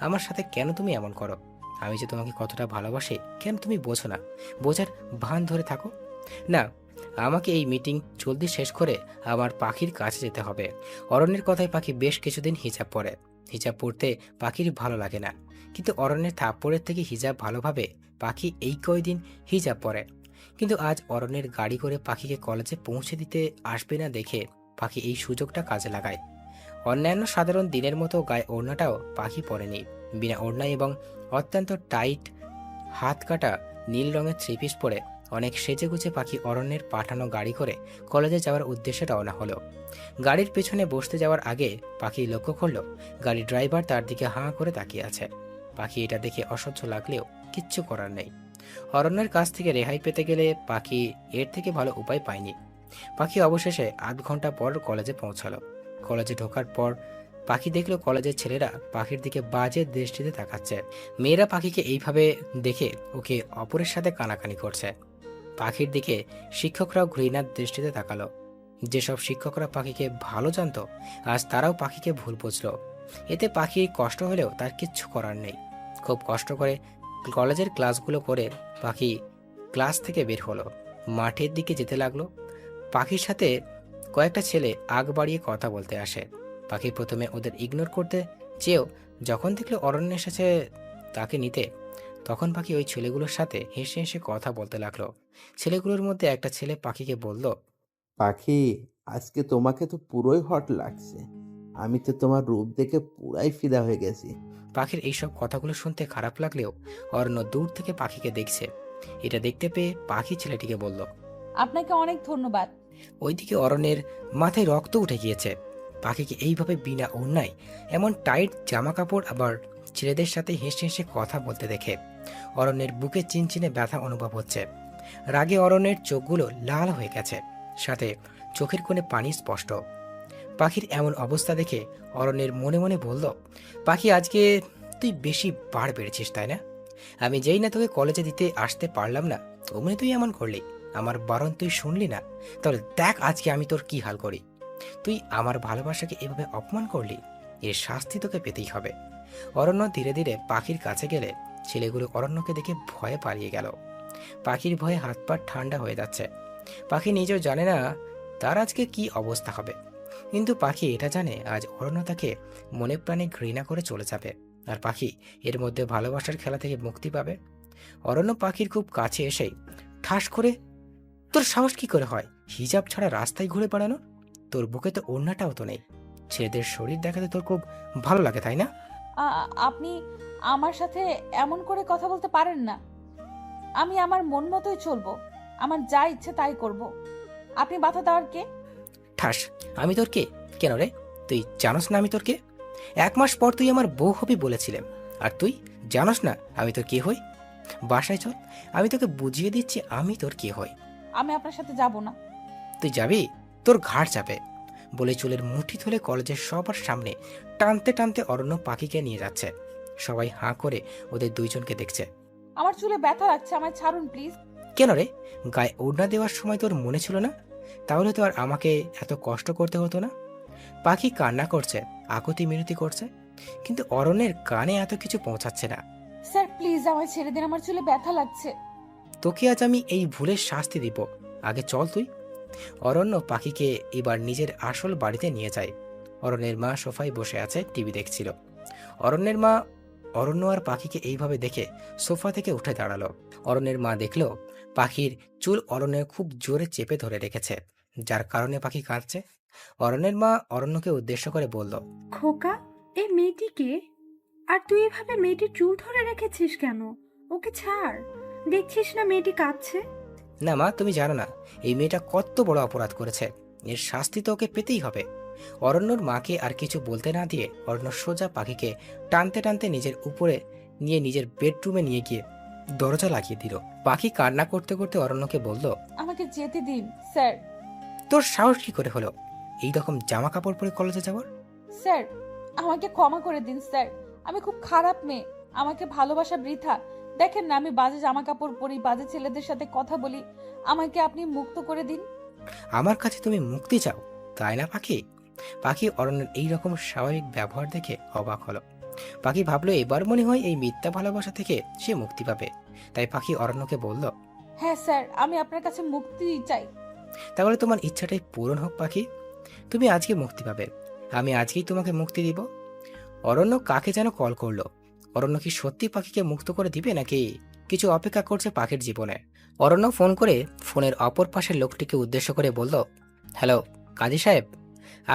আমার সাথে কেন তুমি এমন করো? আমি যে তোমাকে কতটা ভালোবাসি কেন তুমি বোঝো না? বোঝার ভান ধরে থাকো না। আমাকে এই মিটিং জলদি শেষ করে আমার পাখির কাছে যেতে হবে। অরণ্যের কথায় পাখি বেশ কিছুদিন হিজাব পরে। হিজাব পরতে পাখির ভালো লাগে না, কিন্তু অরণ্যের থাপ্পড়ের থেকে হিজাব ভালোভাবে পাখি এই কয়দিন হিজাব পরে। কিন্তু আজ অরণ্যের গাড়ি করে পাখিকে কলেজে পৌঁছে দিতে আসবে না দেখে পাখি এই সুযোগটা কাজে লাগায়। অন্যান্য সাধারণ দিনের মতো গায়ে ওড়নাটাও পাখি পরেনি। বিনা ওড়না এবং অত্যন্ত টাইট হাত কাটা নীল রঙের থ্রি পিস পরে অনেক সেজেগুজে পাখি অরণ্যের পাঠানো গাড়ি করে কলেজে যাওয়ার উদ্দেশ্যে রওনা হলো। গাড়ির পেছনে বসতে যাওয়ার আগে পাখি লক্ষ্য করলো গাড়ির ড্রাইভার তার দিকে হাঁ করে তাকিয়ে আছে। পাখি এটা দেখে অসহ্য লাগলেও কিচ্ছু করার নেই। অরণ্যের কাছ থেকে রেহাই পেতে গেলে পাখি এর থেকে ভালো উপায় পায়নি। পাখি অবশেষে আধ ঘন্টা পর কলেজে পৌঁছালো। কলেজে ঢোকার পর পাখি দেখলো কলেজের ছেলেরা পাখির দিকে বাজে দৃষ্টিতে তাকাচ্ছে। মেয়েরা পাখিকে এইভাবে দেখে ওকে অপরের সাথে কানাকানি করছে। পাখির দিকে শিক্ষকরাও ঘৃণার দৃষ্টিতে তাকালো। যেসব শিক্ষকরা পাখিকে ভালো জানতো আজ তারাও পাখিকে ভুল বুঝলো। এতে পাখির কষ্ট হলেও তার কিচ্ছু করার নেই। খুব কষ্ট করে কলেজের ক্লাসগুলো করে পাখি ক্লাস থেকে বের হলো। মাঠের দিকে যেতে লাগলো। পাখির সাথে কয়েকটা ছেলে আগ বাড়িয়ে কথা বলতে আসে। পাখি প্রথমে ওদের ইগনোর করতে চেয়েও যখন দেখলো অরণ্য এসেছে তাকে নিতে, তখন পাখি ওই ছেলেগুলোর সাথে হেসে হেসে কথা বলতে লাগলো। ছেলেগুলোর মধ্যে একটা ছেলে পাখিকে বলল, পাখি, আজকে তোমাকে তো পুরোই হট লাগছে। আমি তো তোমার রূপ দেখে পুরাই ফিদা হয়ে গেছি। পাখির এইসব কথাগুলো শুনতে খারাপ লাগলেও অরণ্য দূর থেকে পাখিকে দেখছে। এটা দেখতে পেয়ে পাখি ছেলেটিকে বলল, আপনাকে অনেক ধন্যবাদ। ওইদিকে অরণ্যের মাথায় রক্ত উঠে গিয়েছে। পাখিকে এইভাবে বিনা অন্যায় এমন টাইট জামা কাপড় আবার ছেলেদের সাথে হেসে হেসে কথা বলতে দেখে অরণ্যের বুকে চিনচিনে ব্যথা অনুভব হচ্ছে। রাগে অরণ্যের চোখগুলো লাল হয়ে গেছে, সাথে চোখের কোণে পানি স্পষ্ট। পাখির এমন অবস্থা দেখে অরণ্যের মনে মনে বলল, পাখি আজকে তুই বেশি বাড় বেড়েছিস তাই না? আমি যেই না তোকে কলেজে দিতে আসতে পারলাম না অমনি তুই এমন করলি। আমার বারণ তুই শুনলি না, তাহলে দেখ আজকে আমি তোর কি হাল করি। তুই আমার ভালোবাসাকে এভাবে অপমান করলি, এর শাস্তি তোকে পেতেই হবে। অরণ্য ধীরে ধীরে পাখির কাছে গেলে ছেলেগুলো অরণ্যকে দেখে ভয়ে পালিয়ে গেল। পাখির ভয়ে হাত পা ঠান্ডা হয়ে যাচ্ছে। পাখি নিজেও জানে না তার আজকে কি অবস্থা হবে, কিন্তু পাখি এটা জানে আজ অরণ্য তাকে মনে প্রাণে ঘৃণা করে চলে যাবে, আর পাখি এর মধ্যে ভালোবাসার খেলা থেকে মুক্তি পাবে। অরণ্য পাখির খুব কাছে এসেই ঠাস করে, তোর সাহস কি করে হয় হিজাব ছাড়া রাস্তায় ঘুরে বেড়ানো? তোর বুকে তো ওড়নাটাও তো নেই। ছেলেদের শরীর দেখাতে তোর খুব ভালো লাগে তাই না? আপনি আমার সাথে এমন করে কথা বলতে পারেন না। আমি আমার মন মতোই চলবো। আমার যা ইচ্ছে তাই করব। আপনি বাধা দেওয়ার কে? ঠাস, আমি তোর কে? কেন রে, তুই জানোস না আমি তোর কে? 1 মাস পর তুই আমার বউ হবি বলেছিলাম, আর তুই জানোস না আমি তোর কে হই? বাসায় চল, আমি তোকে বুঝিয়ে দিচ্ছি আমি তোর কে হই। আমি আপনার সাথে যাব না। তুই যাবি, তোর ঘাড় চাপে। বলে চুলের মুঠি ধরে কলেজের সবার সামনে টানতে টানতে অরণ্য পাখিকে নিয়ে যাচ্ছে। সবাই হাঁ করে ওদের দুইজনকে দেখছে। আমার চুলে ব্যথা লাগছে, আমায় ছাড়ুন প্লিজ। কেন রে, গায়ে ওড়না দেওয়ার সময় তোর মনে ছিল না? তাহলে তো আর আমাকে এত কষ্ট করতে হতো না। পাখি কান্না করছে, আকুতি মিনতি করছে, কিন্তু অরণ্যের কানে এত কিছু পৌঁছাচ্ছে না। স্যার প্লিজ আমায় ছেড়ে দিন, আমার চুলে ব্যথা লাগছে। তোকে আজ আমি এই ভুলের শাস্তি দিব। আগে চল তুই। অরণ্য পাখিকে এবার নিজের আসল বাড়িতে নিয়ে যায়। অরণ্যের মা সোফায় বসে আছে, টিভি দেখছিল। অরণ্যের মা অরণ্য আর পাখিকে এইভাবে দেখে সোফা থেকে উঠে দাঁড়ালো। অরণ্যের মা দেখলো পাখির চুল অরণ্য খুব জোরে চেপে ধরে রেখেছে, যার কারণে পাখি কাঁদছে। অরণ্যের মা অরণ্যকে উদ্দেশ্য করে বলল, খোকা, এই মেয়েটিকে, আর তুই এভাবে মেয়েটির চুল ধরে রেখেছিস কেন? ওকে ছাড়, দেখছিস না মেয়েটি কাঁদছে। না মা, তুমি জানো না এই মেয়েটা কত বড় অপরাধ করেছে, এর শাস্তি তো ওকে পেতেই হবে। অরণ্যর মাকে আর কিছু বলতে না দিয়ে অরণ্য সোজা পাখিকে টানতে টানতে নিজের উপরে নিয়ে নিজের বেডরুমে নিয়ে গিয়ে দরজা লাগিয়ে দিল। পাখি কান্না করতে করতে অরণ্যকে বলল, আমাকে যেতে দিন স্যার। তোর সাহস কি করে হলো এই রকম জামা কাপড় পরে কলেজে যাওয়ার? স্যার, আমাকে ক্ষমা করে দিন স্যার। আমি খুব খারাপ মেয়ে, আমাকে ভালোবাসা বৃথা। দেখেন না, আমি বাজে জামা কাপড় পরি, বাজে ছেলেদের সাথে কথা বলি। আমাকে আপনি মুক্ত করে দিন। আমার কাছে তুমি মুক্তি চাও, তাই না পাখি? পাখি অরণ্যের এইরকম স্বাভাবিক ব্যবহার দেখে অবাক হলো। পাখি ভাবলো এবার মনে হয় এই মিথ্যা ভালোবাসা থেকে সে মুক্তি পাবে। তাই পাখি অরণ্যকে বলল, হ্যাঁ স্যার, আমি আপনার কাছে মুক্তি চাই। তাহলে তোমার ইচ্ছাটাই পূরণ হোক পাখি, তুমি আজকে মুক্তি পাবে। আমি আজকেই তোমাকে মুক্তি দিব। অরণ্য কাকে যেন কল করলো। অরণ্য কি সত্যি পাখিকে মুক্ত করে দিবে নাকি কিছু অপেক্ষা করছে পাখির জীবনে? অরণ্য ফোন করে ফোনের অপর পাশের লোকটিকে উদ্দেশ্য করে বলল, হ্যালো কাজী সাহেব,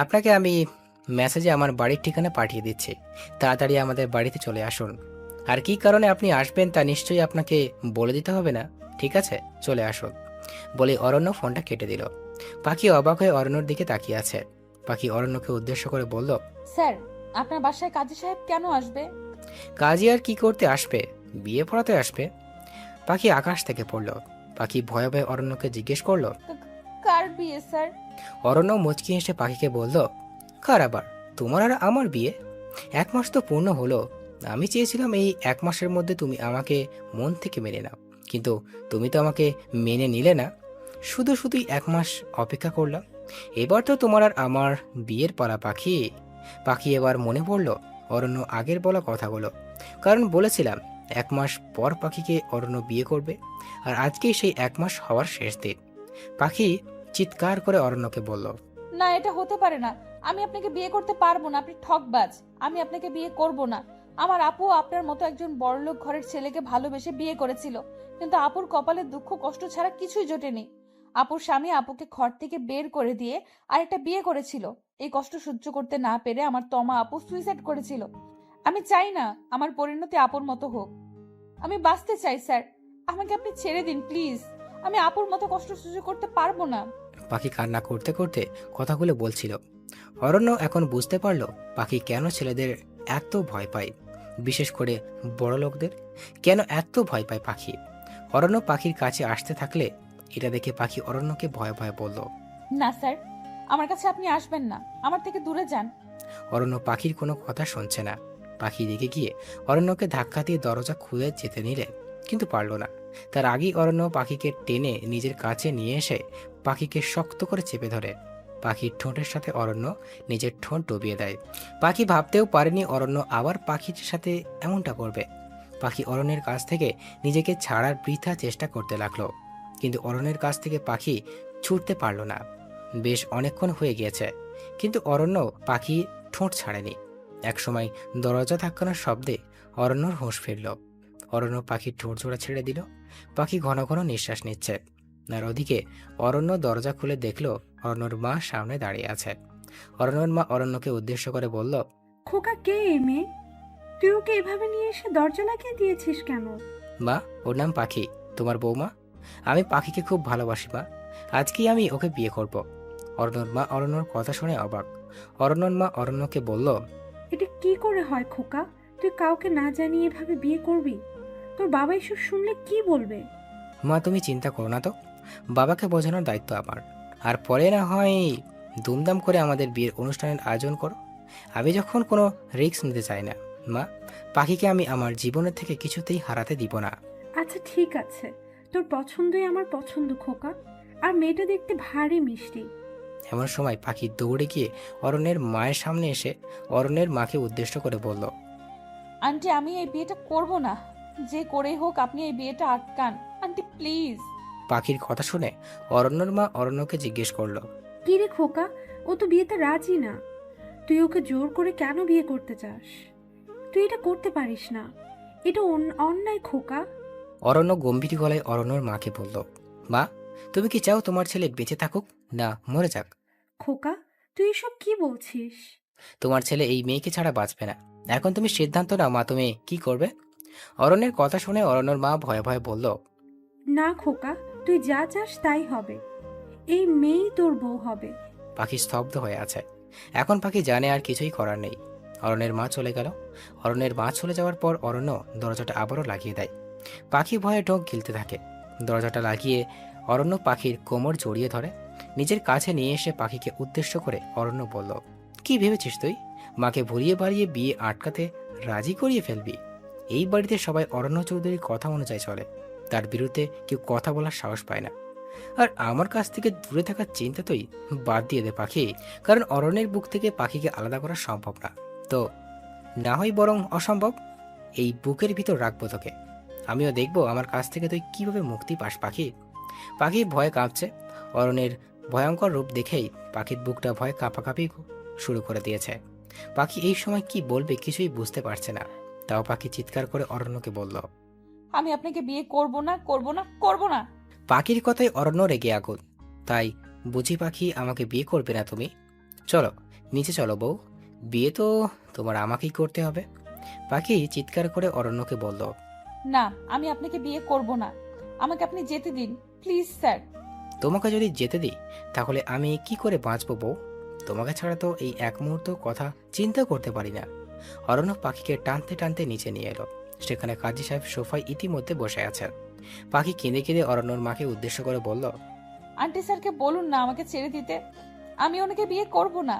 আপনাকে আমি মেসেজে আমার বাড়ির ঠিকানা পাঠিয়ে দিচ্ছি, তাড়াতাড়ি আমাদের বাড়িতে চলে আসুন। আর কি কারণে আপনি আসবেন তা নিশ্চয়ই আপনাকে বলে দিতে হবে না, ঠিক আছে, চলে আসুন বলে অরণ্য ফোনটা কেটে দিল। পাখি অবাক হয়ে অরণ্যর দিকে তাকিয়ে আছে। পাখি অরণ্যকে উদ্দেশ্য করে বলল, স্যার, আপনার বাসায় কাজী সাহেব কেন আসবে? কাজী আর কি করতে আসবে, বিয়ে পড়াতে আসবে। পাখি আকাশ থেকে পড়ল। পাখি ভয়ে ভয়ে অরণ্যকে জিজ্ঞেস করলো, কার বিয়ে স্যার? অরণ্য মুচকি হেসে পাখিকে বলল, কার আবার, তোমার আর আমার বিয়ে। 1 মাস তো পূর্ণ হলো। আমি চেয়েছিলাম এই 1 মাসের মধ্যে তুমি আমাকে মন থেকে মেনে নাও, কিন্তু তুমি তো আমাকে মেনে নিলে না, শুধু শুধুই 1 মাস অপেক্ষা করলাম। এবার তো তোমার আর আমার বিয়ের পালা পাখি। পাখি এবার মনে পড়ল অরণ্য আগের বলা কথাগুলো, কারণ বলেছিলাম 1 মাস পর পাখিকে অরণ্য বিয়ে করবে, আর আজকেই সেই 1 মাস হওয়ার শেষ দিন। পাখি চিৎকার করে অরণ্যকে বলল, না, এটা হতে পারে না। আমি আপনাকে বিয়ে করতে পারবো না, আপনি ঠকবাজ। আমি আপনাকে বিয়ে করব না। আমার আপু আপনার মতো একজন বড়লোক ঘরের ছেলেকে ভালোবেসে বিয়ে করেছিল, কিন্তু আপুর কপালে দুঃখ কষ্ট ছাড়া কিছুই জোটেনি। আপুর স্বামী আপুকে ঘর থেকে বের করে দিয়ে আরেকটা বিয়ে করেছিল। এই কষ্ট সহ্য করতে না পেরে আমার তমা আপু সুইসাইড করেছিল। আমি চাই না আমার পরিণতি আপুর মতো হোক। আমি বাঁচতে চাই স্যার, আমাকে আপনি ছেড়ে দিন প্লিজ। আমি আপুর মতো কষ্ট সহ্য করতে পারবো না। পাখি কান্না করতে করতে কথাগুলো বলছিল। অরণ্য এখন বুঝতে পারল পাখি কেন ছেলেদের এত ভয় পায়, বিশেষ করে বড় লোকদের। কেন এত ভয় পায় পাখি? অরণ্য পাখির কাছে আসতে থাকলে এটা দেখে পাখি অরণ্যকে ভয়ে ভয়ে বলল, না স্যার, আমার কাছে আপনি আসবেন না, আমার থেকে দূরে যান। অরণ্য পাখির কোনো কথা শুনছে না। পাখি রেগে গিয়ে অরণ্যকে ধাক্কা দিয়ে দরজা খুলে যেতে নিলে কিন্তু পারল না। তার আগেই অরণ্য পাখিকে টেনে নিজের কাছে নিয়ে এসে পাখিকে শক্ত করে চেপে ধরে। পাখির ঠোঁটের সাথে অরণ্য নিজের ঠোঁট ডুবিয়ে দেয়। পাখি ভাবতেও পারেনি অরণ্য আবার পাখির সাথে এমনটা করবে। পাখি অরণ্যের কাছ থেকে নিজেকে ছাড়ার বৃথা চেষ্টা করতে লাগলো, কিন্তু অরণ্যের কাছ থেকে পাখি ছুটতে পারল না। বেশ অনেকক্ষণ হয়ে গিয়েছে, কিন্তু অরণ্য পাখি ঠোঁট ছাড়েনি। একসময় দরজা ধাক্কানোর শব্দে অরণ্যর হুঁশ ফিরল। অরণ্য পাখির ঠোঁট জোড়া ছেড়ে দিল। পাখি ঘন ঘন নিঃশ্বাস নিচ্ছে। আর ওদিকে অরণ্য দরজা খুলে দেখলো অরণ্যর মা সামনে দাঁড়িয়ে আছে। অরণ্যর মা অরণ্যকে উদ্দেশ্য করে বলল, খোকা, কে এই মেয়ে? তুই ওকে এভাবে নিয়ে এসে দরজা লাগিয়ে দিয়েছিস কেন? মা, ওর নাম পাখি, তোমার বৌমা। আমি পাখিকে খুব ভালোবাসি মা, আজকেই আমি ওকে বিয়ে করব। অরণ্যর মা অরণ্যর কথা শুনে অবাক। অরণ্যর মা অরণ্যকে বলল, এটা কি করে হয় খোকা? তুই কাউকে না জানিয়ে এভাবে বিয়ে করবি? তোর বাবা এসব শুনলে কি বলবে? মা তুমি চিন্তা করো না তো, বাবাকে বোঝানোর দায়িত্ব আমার। আর পরে না হয় দুমদাম করে আমাদের বিয়ের অনুষ্ঠানের আয়োজন করো। আমি যখন কোনো রিস্ক নিতে চাই না মা, পাখিকে আমি আমার জীবনের থেকে কিছুতেই হারাতে দিব না। আচ্ছা ঠিক আছে, তোর পছন্দই আমার পছন্দ খোকা। আর মেয়েটা দেখতে ভারী মিষ্টি। এমন সময় পাখি দৌড়ে গিয়ে অরণ্যের মায়ের সামনে এসে অরণ্যের মাকে উদ্দেশ্য করে বলল, আন্টি, আমি এই বিয়েটা করব না। যে করেই হোক আপনি এই বিয়েটা আটকান আন্টি, প্লিজ। পাখির কথা শুনে অরণ্যর মা অরণ্যকে জিজ্ঞেস করলো, কি রে খোকা, ও তো বিয়েতে রাজি না। তুই ওকে জোর করে কেন বিয়ে করতে চাস? তুই এটা করতে পারিস না। এটা অন্যায় খোকা। অরণ্য গম্ভীর গলায় অরণ্যর মাকে বলল, মা, তুমি কি চাও তোমার ছেলে বেঁচে থাকুক না মরে যাক? খোকা, তুই এসব কি বলছিস? তোমার ছেলে এই মেয়েকে ছাড়া বাঁচবে না। এখন তুমি সিদ্ধান্ত নাও মা, তুমি কি করবে? অরণ্যের কথা শুনে অরণ্যর মা ভয়ে ভয়ে বলল, না খোকা, তুই যা চাস তাই হবে। এই মেয়েই তোর বউ হবে। পাখি স্তব্ধ হয়ে আছে। এখন পাখি জানে আর কিছুই করার নেই। অরণ্যের মা চলে গেল। অরণ্যের মা চলে যাওয়ার পর অরণ্য দরজাটা আবারও লাগিয়ে দেয়। পাখি ভয়ে ঢোক গিলতে থাকে। দরজাটা লাগিয়ে অরণ্য পাখির কোমর জড়িয়ে ধরে। নিজের কাছে নিয়ে এসে পাখিকে উদ্দেশ্য করে অরণ্য বলল, কি ভেবেছিস তুই? মাকে ভরিয়ে বাড়িয়ে বিয়ে আটকাতে রাজি করিয়ে ফেলবি? এই বাড়িতে সবাই অরণ্য চৌধুরীর কথা অনুযায়ী চলে। তার বিরুদ্ধে কেউ কথা বলার সাহস পায় না। আর আমার কাছ থেকে দূরে থাকার চিন্তা তুই বাদ দিয়ে দে পাখি, কারণ অরণ্যের বুক থেকে পাখিকে আলাদা করা সম্ভব না। তো না হয় বরং অসম্ভব, এই বুকের ভিতর রাখবো তোকে। আমিও দেখবো আমার কাছ থেকে তুই কিভাবে মুক্তি পাস পাখি। পাখি ভয়ে কাঁপছে। অরণ্যের ভয়ঙ্কর রূপ দেখেই পাখির বুকটা ভয়ে কাঁপাকাঁপি শুরু করে দিয়েছে। পাখি এই সময় কি বলবে কিছুই বুঝতে পারছে না। তাও পাখি চিৎকার করে অরণ্যকে বলল, আমি আপনাকে বিয়ে করব না, করব না, করব না। পাখির কথায় অরণ্য রেগে আগুন। তাই বুঝি পাখি আমাকে বিয়ে করবে না তুমি? চলো নিচে চলো বউ, বিয়ে তো তোমার আমাকেই করতে হবে। পাখি চিৎকার করে অরণ্যকে বলল, না, আমি আপনাকে বিয়ে করব না। আমাকে আপনি যেতে দিন প্লিজ স্যার। তোমাকে যদি যেতে দিই তাহলে আমি কি করে বাঁচবো বউ? তোমাকে ছাড়া তো এই এক মুহূর্ত কথা চিন্তা করতে পারি না। অরণ্য পাখিকে টানতে টানতে নিচে নিয়ে এলো। সেখানে কাজী সাহেব সোফায় ইতিমধ্যে বসে আছেন। পাখি কেঁদে কেঁদে অরণ্যর মাকে উদ্দেশ্য করে বলল, আন্টি স্যারকে বলুন না আমাকে ছেড়ে দিতে। আমি ওনাকে বিয়ে করব না।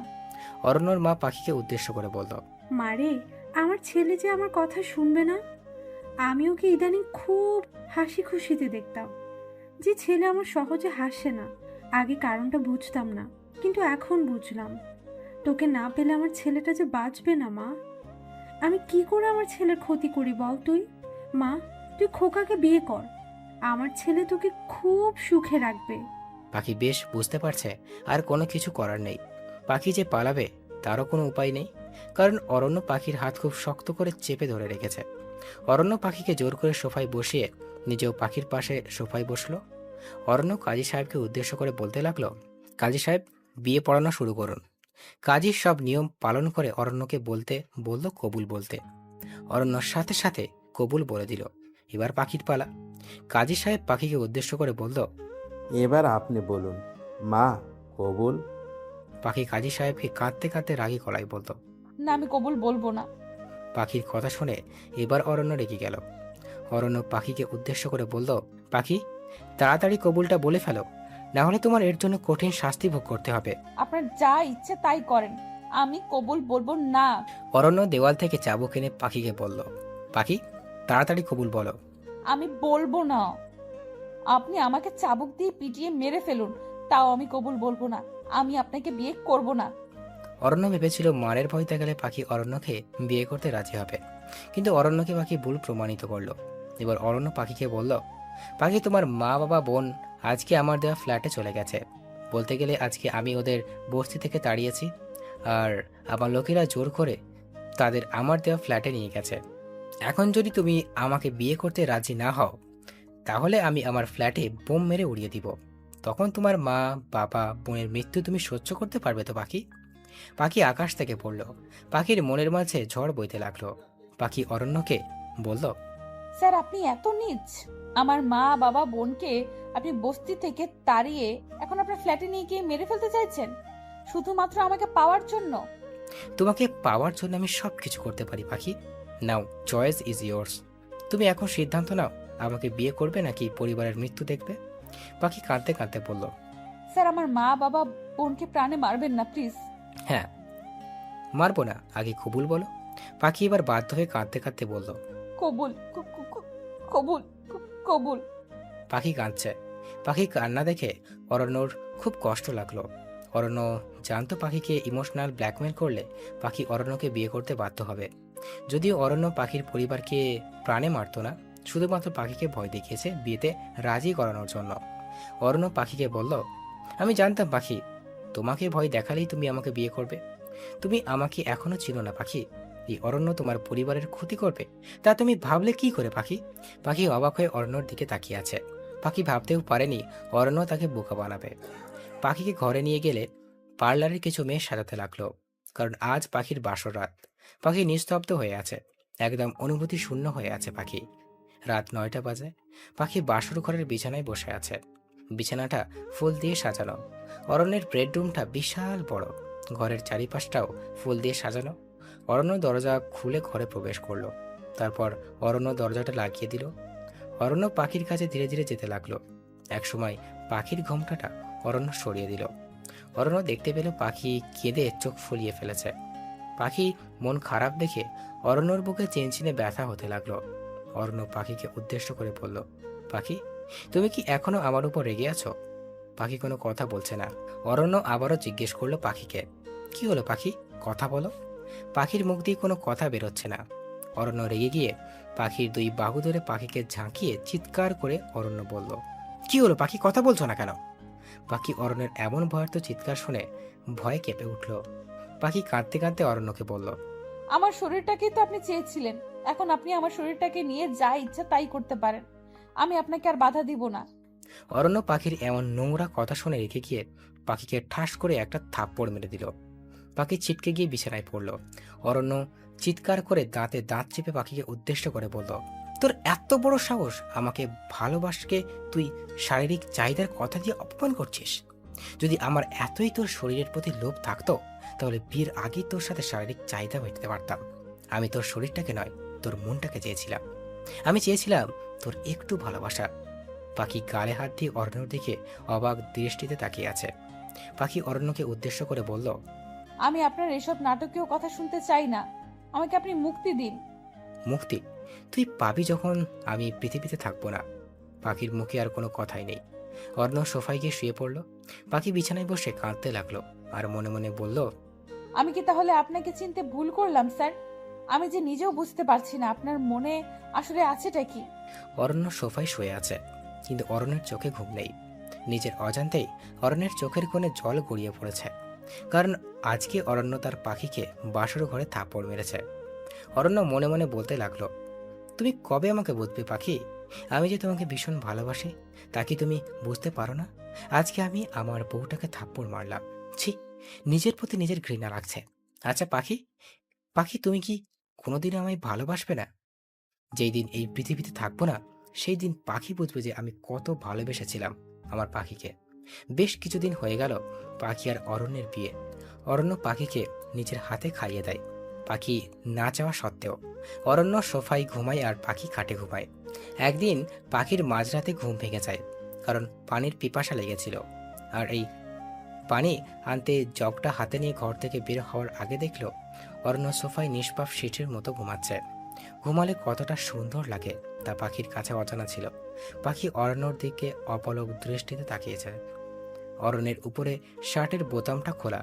অরণ্যর মা পাখিকে উদ্দেশ্য করে বলল, মারে, আমার ছেলে যে আমার কথা শুনবে না। আমি ওকে ইদানিং খুব হাসি খুশিতে দেখতাম। যে ছেলে আমার সহজে হাসে না, আগে কারণটা বুঝতাম না, কিন্তু এখন বুঝলাম। তোকে না পেলে আমার ছেলেটা যে বাঁচবে না মা। আমি কি করে আমার ছেলের ক্ষতি করি বল তুই? মা, তুই খোকাকে বিয়ে কর। আমার ছেলে তোকে খুব সুখে রাখবে। পাখি বেশ বুঝতে পারছে আর কোনো কিছু করার নেই। পাখি যে পালাবে তারও কোনো উপায় নেই, কারণ অরণ্য পাখির হাত খুব শক্ত করে চেপে ধরে রেখেছে। অরণ্য পাখিকে জোর করে সোফায় বসিয়ে নিজেও পাখির পাশে সোফায় বসলো। অরণ্য কাজী সাহেবকে উদ্দেশ্য করে বলতে লাগলো, কাজী সাহেব, বিয়ে পড়ানো শুরু করুন। কাজীর সব নিয়ম পালন করে অরণ্যকে বলল কবুল বলতে। অরণ্যর সাথে সাথে কবুল বলে দিল। এবার পাখির পালা। কাজী সাহেব পাখিকে উদ্দেশ্য করে বলল, এবার আপনি বলুন, মা কবুল। পাখি কাজী সাহেবকে কাঁদতে কাঁদতে রাগী গলায় বলল, না, আমি কবুল বলবো না। পাখির কথা শুনে এবার অরণ্য রেগে গেল। অরণ্য পাখিকে উদ্দেশ্য করে বলল, পাখি, তাড়াতাড়ি কবুলটা বলে ফেলো, না হলে তোমার এর জন্য কঠিন শাস্তি ভোগ করতে হবে। আপনার যা ইচ্ছে তাই করেন, আমি কবুল বলবো না। অরণ্য দেওয়াল থেকে চাবুক এনে পাখিকে বলল, পাখি, তাড়াতাড়ি কবুল বলো। আমি বলবো না। আপনি আমাকে চাবুক দিয়ে পিটিয়ে মেরে ফেলুন, তাও আমি কবুল বলবো না। আমি আপনাকে বিয়ে করব না। অরণ্য ভেবেছিল মারের ভয় দেখালে পাখি অরণ্যকে বিয়ে করতে রাজি হবে, কিন্তু অরণ্যকে পাখি ভুল প্রমাণিত করলো। এবার অরণ্য পাখিকে বলল, পাখি, তোমার মা বাবা বোন আজকে আমার দেওয়া ফ্ল্যাটে চলে গেছে। বলতে গেলে আজকে আমি ওদের বস্তি থেকে তাড়িয়েছি, আর আমার লোকেরা জোর করে তাদের আমার দেওয়া ফ্ল্যাটে নিয়ে গেছে। এখন যদি তুমি আমাকে বিয়ে করতে রাজি না হও তাহলে আমি আমার ফ্ল্যাটে বোম মেরে উড়িয়ে দিব। তখন তোমার মা বাবা বোনের মৃত্যু তুমি সহ্য করতে পারবে তো পাখি? পাখি আকাশ থেকে পড়ল। পাখির মনের মাঝে ঝড় বইতে লাগলো। পাখি অরণ্যকে বলল, স্যার, আপনি এত নীচ। আমার মা বাবা বোনকে আপনি বস্তি থেকে তাড়িয়ে এখন আপনার ফ্ল্যাটে নিয়ে গিয়ে মেরে ফেলতে চাইছেন শুধুমাত্র আমাকে পাওয়ার জন্য? তোমাকে পাওয়ার জন্য আমি সবকিছু করতে পারি পাখি। নাও, চয়েস ইজ ইয়োর্স। তুমি এখন সিদ্ধান্ত নাও, আমাকে বিয়ে করবে নাকি পরিবারের মৃত্যু দেখবে? পাখি কাঁদতে কাঁদতে বলল, স্যার, আমার মা বাবা বোনকে প্রাণে মারবেন না প্লিজ। হ্যাঁ, মারবো না, আগে কবুল বলো। পাখি এবার বাধ্য হয়ে কাঁদতে কাঁদতে বলল, কবুল, কবুল, কবুল। পাখি কাঁদছে। পাখি কান্না দেখে অরণ্যর খুব কষ্ট লাগলো। অরণ্য জানতো পাখিকে ইমোশনাল ব্ল্যাকমেল করলে পাখি অরণ্যকে বিয়ে করতে বাধ্য হবে। যদিও অরণ্য পাখির পরিবারকে প্রাণে মারত না, শুধুমাত্র পাখিকে ভয় দেখিয়েছে বিয়েতে রাজি করানোর জন্য। অরণ্য পাখিকে বলল, আমি জানতাম পাখি, তোমাকে ভয় দেখালেই তুমি আমাকে বিয়ে করবে। তুমি আমাকে এখনো চিনো না পাখি। এই অরণ্য তোমার পরিবারের ক্ষতি করবে তা তুমি ভাবলে কি করে পাখি? পাখি অবাক হয়ে অরণ্যর দিকে তাকিয়ে আছে। পাখি ভাবতেও পারেনি অরণ্য তাকে বোকা বানাবে। পাখিকে ঘরে নিয়ে গেলে পার্লারের কিছু মেয়ে সাজাতে লাগলো, কারণ আজ পাখির বাসর রাত। পাখি নিস্তব্ধ হয়ে আছে, একদম অনুভূতি শূন্য হয়ে আছে পাখি। রাত 9টা বাজে। পাখি বাসর ঘরের বিছানায় বসে আছে। বিছানাটা ফুল দিয়ে সাজানো। অরণ্যের বেডরুমটা বিশাল বড়, ঘরের চারিপাশটাও ফুল দিয়ে সাজানো। অরণ্য দরজা খুলে ঘরে প্রবেশ করলো। তারপর অরণ্য দরজাটা লাগিয়ে দিল। অরণ্য পাখির কাছে ধীরে ধীরে যেতে লাগলো। একসময় পাখির ঘোমটাটা অরণ্য সরিয়ে দিল। অরণ্য দেখতে পেল পাখি কেঁদে চোখ ফুলিয়ে ফেলেছে। পাখি মন খারাপ দেখে অরণ্যর বুকে চেনচিনে ব্যথা হতে লাগলো। অরণ্য পাখিকে উদ্দেশ্য করে বলল, পাখি, তুমি কি এখনো আমার উপর রেগে আছো? পাখি কোনো কথা বলছে না। অরণ্য আবারও জিজ্ঞেস করলো পাখিকে, কি হলো পাখি, কথা বলো। পাখির মুখ দিয়ে কোনো কথা বেরোচ্ছে না। অরণ্য রেগে গিয়ে পাখির 2 বাহু ধরে পাখিকে ঝাঁকিয়ে চিৎকার করে অরণ্য বলল, কি হলো পাখি, কথা বলছো না কেন? পাখি অরণ্যের এমন ভয়ার্ত চিৎকার শুনে ভয়ে কেঁপে উঠল। পাখি কাঁদতে কাঁদতে অরণ্যকে বলল, আমার শরীরটাকেই তো আপনি চেয়েছিলেন, এখন আপনি আমার শরীরটাকে নিয়ে যা ইচ্ছা তাই করতে পারেন, আমি আপনাকে আর বাধা দিব না। অরণ্য পাখির এমন নোংরা কথা শুনে রেখে গিয়ে পাখিকে ঠাস করে একটা থাপ্পড় মেরে দিল। পাখি ছিটকে গিয়ে বিছানায় পড়ল। অরণ্য চিৎকার করে দাঁতে দাঁত চেপে পাখিকে উদ্দেশ্য করে বলল, তোর এত বড় সাহস, আমাকে ভালোবাসকে তুই শারীরিক চাহিদার কথা দিয়ে অপমান করছিস। যদি আমার এতই তোর শরীরের প্রতি লোভ থাকতো তাহলে বিয়ের আগেই তোর সাথে শারীরিক চাহিদা মেটাতে পারতাম। আমি তোর শরীরটাকে নয়, তোর মনটাকে চেয়েছিলাম। আমি চেয়েছিলাম তোর একটু ভালোবাসা। পাখি গালে হাত দিয়ে অরণ্যর দিকে অবাক দৃষ্টিতে তাকিয়ে আছে। পাখি অরণ্যকে উদ্দেশ্য করে বলল, আমি আপনার এসব নাটকীয় কথা শুনতে চাই না, আমাকে আপনি মুক্তি দিন। মুক্তি তুই পাবি যখন আমি পৃথিবীতে থাকবো না। পাখির মুখে আর কোনো কথাই নেই। অরণ্য সোফায় গিয়ে শুয়ে পড়ল। পাখি বিছানায় বসে কাঁদতে লাগলো আর মনে মনে বলল, আমি কি তাহলে আপনাকে চিনতে ভুল করলাম স্যার? আমি যে নিজেও বুঝতে পারছি না আপনার মনে আসলে আছেটা কি। অরণ্য সোফায় শুয়ে আছে, কিন্তু অরণ্যের চোখে ঘুম নেই। নিজের অজান্তেই অরণ্যের চোখের কোণে জল গড়িয়ে পড়েছে, কারণ আজকে অরণ্য তার পাখিকে বাসর ঘরে থাপ্পড় মেরেছে। অরণ্য মনে মনে বলতে লাগলো, তুমি কবে আমাকে বুঝবে পাখি? আমি যে তোমাকে ভীষণ ভালোবাসি তা কি তুমি বুঝতে পারো না? আজকে আমি আমার বউটাকে থাপ্পড় মারলাম। ছি, নিজের প্রতি নিজের ঘৃণা লাগছে। আচ্ছা পাখি, পাখি তুমি কি কোনোদিন আমায় ভালোবাসবে না? যেই দিন এই পৃথিবীতে থাকবো না সেই দিন পাখি বুঝবে যে আমি কত ভালোবেসেছিলাম আমার পাখিকে। বেশ কিছুদিন হয়ে গেল পাখি আর অরণ্যের বিয়ে। অরণ্য পাখিকে নিজের হাতে খাইয়ে দেয়, পাখি না চাওয়া সত্ত্বেও। অরণ্য সোফায় ঘুমায় আর পাখি খাটে ঘুমায়। একদিন পাখির মাঝরাতে ঘুম ভেঙে যায়, কারণ পানির পিপাসা লেগেছিল। আর এই পানি আনতে জগটা হাতে নিয়ে ঘর থেকে বের হওয়ার আগে দেখল অরণ্য সোফায় নিষ্পাপ শিঠির মতো ঘুমাচ্ছে। ঘুমালে কতটা সুন্দর লাগে তা পাখির কাছে অজানা ছিল। পাখি অরণ্যর দিকে অপলক দৃষ্টিতে তাকিয়েছে। অরণ্যের উপরে শার্টের বোতামটা খোলা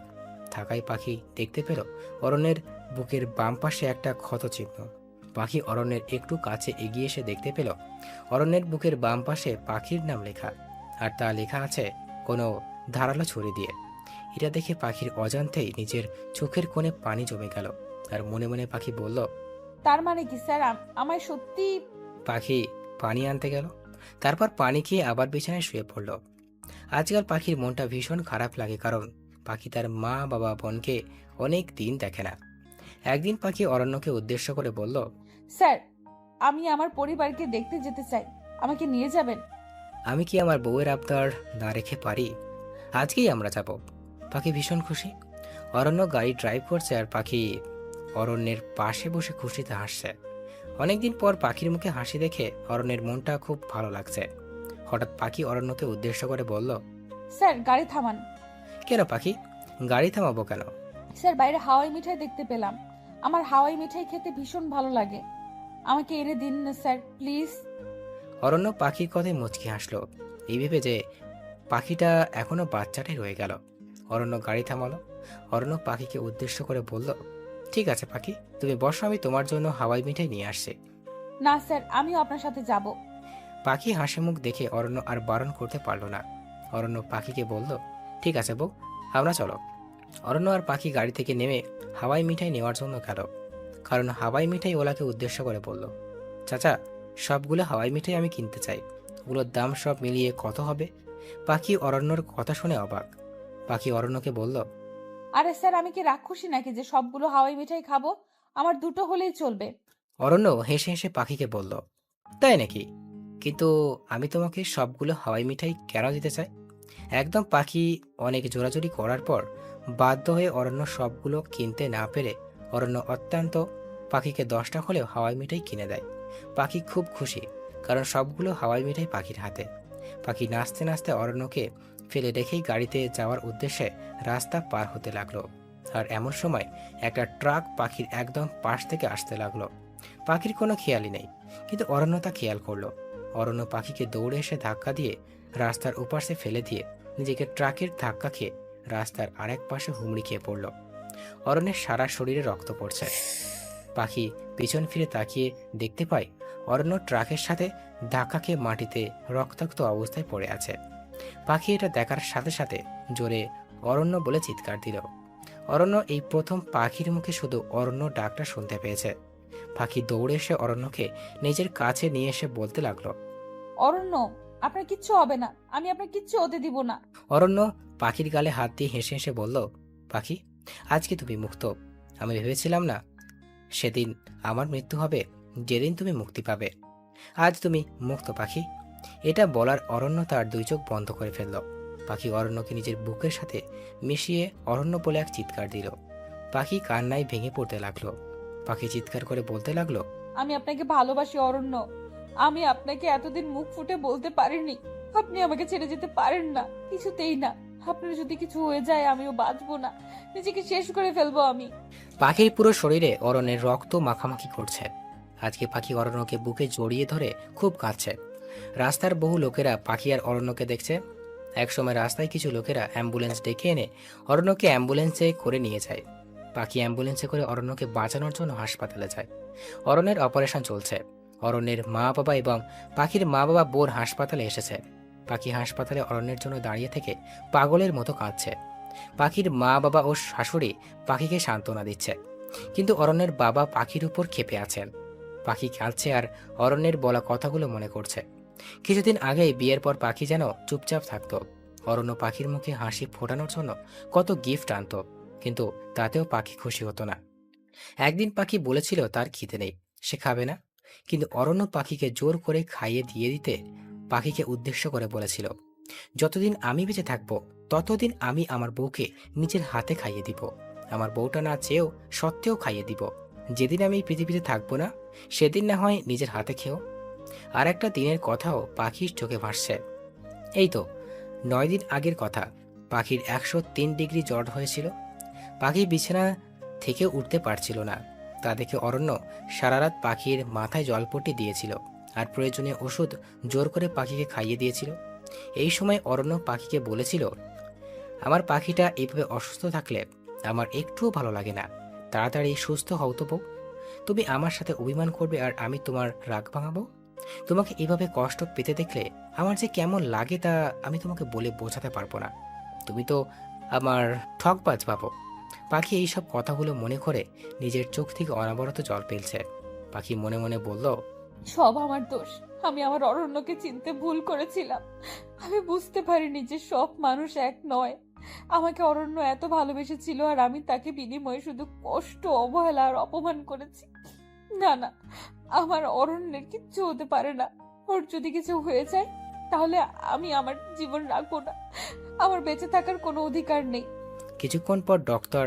থাকায় পাখি দেখতে পেল অরণ্যের বুকের বাম পাশে একটা ক্ষত চিহ্ন। পাখি অরণ্যের একটু কাছে এগিয়ে এসে দেখতে পেল অরণ্যের বুকের বাম পাশে পাখির নাম লেখা, আর তা লেখা আছে কোনো ধারালো ছুরি দিয়ে। এটা দেখে পাখির অজান্তেই নিজের চোখের কোণে পানি জমে গেল, আর মনে মনে পাখি বলল, তার মানে কি স্যার আমায় সত্যি? পাখি পানি আনতে গেল, তারপর পানি খেয়ে আবার বিছানায় শুয়ে পড়ল। আজকাল পাখির মনটা ভীষণ খারাপ লাগে, কারণ পাখি তার মা বাবা বোনকে অনেক দিন দেখে না। একদিন পাখি অরণ্যকে উদ্দেশ্য করে বলল, স্যার, আমি আমার পরিবারকে দেখতে যেতে চাই, আমাকে নিয়ে যাবেন? আমি কি আমার বউয়ের আবদার না রেখে পারি? আজকেই আমরা যাব। পাখি ভীষণ খুশি। অরণ্য গাড়ি ড্রাইভ করছে আর পাখি অরণ্যের পাশে বসে খুশিতে হাসছে। অনেকদিন পর পাখির মুখে হাসি দেখে অরণ্যের মনটা খুব ভালো লাগছে। হঠাৎ পাখি অরণ্যকে উদ্দেশ্য করে বলল, স্যার গাড়ি থামান। কেন পাখি, গাড়ি থামাবো কেন? স্যার বাইরে হাওয়াই মিঠাই দেখতে পেলাম, আমার হাওয়াই মিঠাই খেতে ভীষণ ভালো লাগে, আমাকে এনে দিন না স্যার প্লিজ। অরণ্য পাখির কথায় মুচকি হাসলো, এই ভেবে যে পাখিটা এখনো বাচ্চাটাই রয়ে গেল। অরণ্য গাড়ি থামালো। অরণ্য পাখিকে উদ্দেশ্য করে বলল, ঠিক আছে পাখি, তুমি বসো, আমি তোমার জন্য হাওয়াই মিঠাই নিয়ে আসছি। না স্যার, আমিও আপনার সাথে যাব। পাখি হাসি মুখ দেখে অরণ্য আর বারণ করতে পারল না। অরণ্য পাখিকে বলল, ঠিক আছে বউ, আমরা চলো। অরণ্য আর পাখি গাড়ি থেকে নেমে হাওয়াই মিঠাই নেওয়ার জন্য গেল। কারণ হাওয়াই মিঠাই ওলাকে উদ্দেশ্য করে বলল, চাচা, সবগুলো হাওয়াই মিঠাই আমি কিনতে চাই, ওগুলোর দাম সব মিলিয়ে কত হবে? পাখি অরণ্যর কথা শুনে অবাক। পাখি অরণ্যকে বলল, আরে স্যার, আমি কি রাক্ষসী নাকি যে সবগুলো হাওয়াই মিঠাই খাবো? আমার দুটো হলেই চলবে। অরণ্য হেসে হেসে পাখিকে বলল, তাই নাকি? কিন্তু আমি তোমাকে সবগুলো হাওয়াই মিঠাই কেন দিতে চাই? একদম পাখি অনেক জোরাজুরি করার পর বাধ্য হয়ে অরণ্য সবগুলো কিনতে না পেরে অরণ্য অত্যন্ত পাখিকে 10টা হলেও হাওয়াই মিঠাই কিনে দেয়। পাখি খুব খুশি, কারণ সবগুলো হাওয়াই মিঠাই পাখির হাতে। পাখি নাচতে নাচতে অরণ্যকে ফেলে রেখেই গাড়িতে যাওয়ার উদ্দেশ্যে রাস্তা পার হতে লাগলো। আর এমন সময় একটা ট্রাক পাখির একদম পাশ থেকে আসতে লাগলো। পাখির কোনো খেয়ালই নেই, কিন্তু অরণ্য তা খেয়াল করলো। অরণ্য পাখিকে দৌড়ে এসে ধাক্কা দিয়ে রাস্তার উপাশে ফেলে দিয়ে নিজেকে ট্রাকের ধাক্কা খেয়ে রাস্তার আরেক পাশে হুমড়ি খেয়ে পড়ল। অরণ্যের সারা শরীরে রক্ত পড়ছে। পাখি পিছন ফিরে তাকিয়ে দেখতে পায় অরণ্য ট্রাকের সাথে ধাক্কা খেয়ে মাটিতে রক্তাক্ত অবস্থায় পড়ে আছে। পাখি এটা দেখার সাথে সাথে জোরে অরণ্য বলে চিৎকার দিল। অরণ্য এই প্রথম পাখির মুখে শুধু অরণ্য ডাকটা শুনতে পেয়েছে। পাখি দৌড়ে এসে অরণ্যকে নিজের কাছে নিয়ে এসে বলতে লাগলো, অরণ্য, আপনার কিচ্ছু হবে না, আমি আপনার কিচ্ছু হতে দিব না। অরণ্য পাখির গালে হাত দিয়ে হেসে হেসে বলল, পাখি, আজকে তুমি মুক্ত। আমি ভেবেছিলাম না সেদিন আমার মৃত্যু হবে, যেদিন তুমি মুক্তি পাবে। আজ তুমি মুক্ত পাখি। এটা বলার অরণ্য তার 2 চোখ বন্ধ করে ফেলল। পাখি অরণ্যকে নিজের বুকের সাথে মিশিয়ে অরণ্য বলে এক চিৎকার দিল। পাখি কান্নায় ভেঙে পড়তে লাগলো। পাখি চিৎকার করে বলতে লাগলো, আমি আপনাকে ভালোবাসি অরণ্য। আমি আপনাকে এতদিন মুখ ফুটে বলতে পারিনি। আপনি আমাকে ছেড়ে যেতে পারেন না, কিছুতেই না। আপনার যদি কিছু হয়ে যায় আমিও বাঁচবো না, নিজেকে শেষ করে ফেলবো আমি। পাখির পুরো শরীরে অরণ্যের রক্ত মাখামাখি করছে। আজকে পাখি অরণ্যকে বুকে জড়িয়ে ধরে খুব কাঁদছে। রাস্তার বহু লোকেরা পাখি আর অরণ্যকে দেখছে। একসময় রাস্তায় কিছু লোকেরা অ্যাম্বুলেন্স ডেকে এনে অরণ্যকে অ্যাম্বুলেন্সে করে নিয়ে যায়। পাখি অ্যাম্বুলেন্সে করে অরণ্যকে বাঁচানোর জন্য হাসপাতালে যায়। অরণ্যের অপারেশন চলছে। অরণ্যের মা বাবা এবং পাখির মা বাবা বোর হাসপাতালে এসেছে। পাখি হাসপাতালে অরণ্যের জন্য দাঁড়িয়ে থেকে পাগলের মতো কাঁদছে। পাখির মা বাবা ও শাশুড়ি পাখিকে সান্ত্বনা দিচ্ছে, কিন্তু অরণ্যের বাবা পাখির উপর ক্ষেপে আছেন। পাখি কাঁদছে আর অরণ্যের বলা কথাগুলো মনে করছে। কিছুদিন আগেই বিয়ের পর পাখি যেন চুপচাপ থাকতো। অরণ্য পাখির মুখে হাসি ফোটানোর জন্য কত গিফট আনতো, কিন্তু তাতেও পাখি খুশি হতো না। একদিন পাখি বলেছিল তার খিদে নেই, সে খাবে না, কিন্তু অরণ্য পাখিকে জোর করে খাইয়ে দিয়ে দিতে পাখিকে উদ্দেশ্য করে বলেছিল, যতদিন আমি বেঁচে থাকবো ততদিন আমি আমার বউকে নিজের হাতে খাইয়ে দিব। আমার বউটা না চেয়েও সত্ত্বেও খাইয়ে দিব। যেদিন আমি এই পৃথিবীতে থাকবো না সেদিন না হয় নিজের হাতে খেও। আর একটা দিনের কথাও পাখির চোখে ভাসছে। এই তো 9 দিন আগের কথা। পাখির 103 ডিগ্রি জ্বর হয়েছিল। পাখি বিছানা থেকে উঠতে পারছিল না। তা দেখে অরণ্য সারা রাত পাখির মাথায় জলপট্টি দিয়েছিল আর প্রয়োজনীয় ওষুধ জোর করে পাখিকে খাইয়ে দিয়েছিল। এই সময় অরণ্য পাখিকে বলেছিল, আমার পাখিটা এইভাবে অসুস্থ থাকলে আমার একটুও ভালো লাগে না। তাড়াতাড়ি সুস্থ হও তো বউ। তুমি আমার সাথে অভিমান করবে আর আমি তোমার রাগ ভাঙাবো। তোমাকে এইভাবে কষ্ট পেতে দেখলে আমার যে কেমন লাগে তা আমি তোমাকে বলে বোঝাতে পারবো না। তুমি তো আমার ঠকবাজ ভাবো। পাখি এইসব কথাগুলো মনে করে নিজের চোখ থেকে অনবরত জল ফেলছে। পাখি মনে মনে বলল, সব আমার দোষ। আমি আমার অরণ্যকে চিনতে ভুল করেছিলাম। আমি বুঝতে পারিনি যে সব মানুষ এক নয়। আমাকে অরণ্য এত ভালোবেসেছিল আর আমি তাকে বিনিময়ে শুধু কষ্ট, অবহেলা আর অপমান করেছি। না না, আমার অরণ্যের কিচ্ছু হতে পারে না। ওর যদি কিছু হয়ে যায় তাহলে আমি আমার জীবন রাখবো না। আমার বেঁচে থাকার কোনো অধিকার নেই। কিছুক্ষণ পর ডক্টর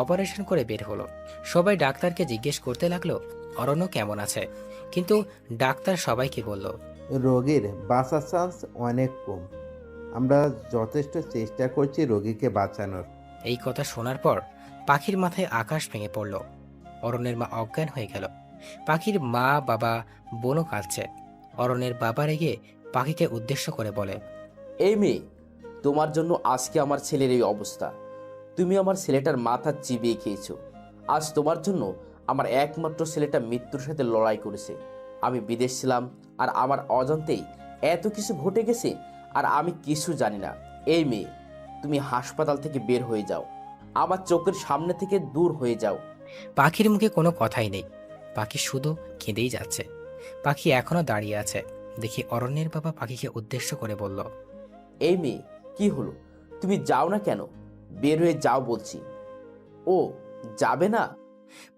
অপারেশন করে বের হলো। সবাই ডাক্তারকে জিজ্ঞেস করতে লাগলো অরণ্য কেমন আছে, কিন্তু ডাক্তার সবাইকে বলল, রোগীর বাঁচার চান্স অনেক কম। আমরা যথেষ্ট চেষ্টা করছি রোগীকে বাঁচানোর। এই কথা শোনার পর পাখির মাথায় আকাশ ভেঙে পড়ল। অরণ্যের মা অজ্ঞান হয়ে গেল। পাখির মা বাবা বোনও কাঁদছে। অরণ্যের বাবা রেগে পাখিকে উদ্দেশ্য করে বলে, এই মেয়ে, তোমার জন্য আজকে আমার ছেলের এই অবস্থা। তুমি আমার ছেলেটার মাথা চিবিয়ে খেয়েছো। আজ তোমার জন্য আমার একমাত্র ছেলেটা মৃত্যুর সাথে লড়াই করেছে। আমি বিদেশ ছিলাম আর আমার অজান্তেই এত কিছু ঘটে গেছে আর আমি কিছু জানি না। এই মেয়ে, তুমি হাসপাতাল থেকে বের হয়ে যাও, আমার চোখের সামনে থেকে দূর হয়ে যাও। পাখির মুখে কোনো কথাই নেই। পাখি শুধু কেঁদেই যাচ্ছে। পাখি এখনো দাঁড়িয়ে আছে। দেখি অরণ্যের বাবা পাখিকে উদ্দেশ্য করে বলল, এই মেয়ে, কি হলো? তুমি যাও না কেন? বের হয়ে যাও বলছি। ও যাবে না?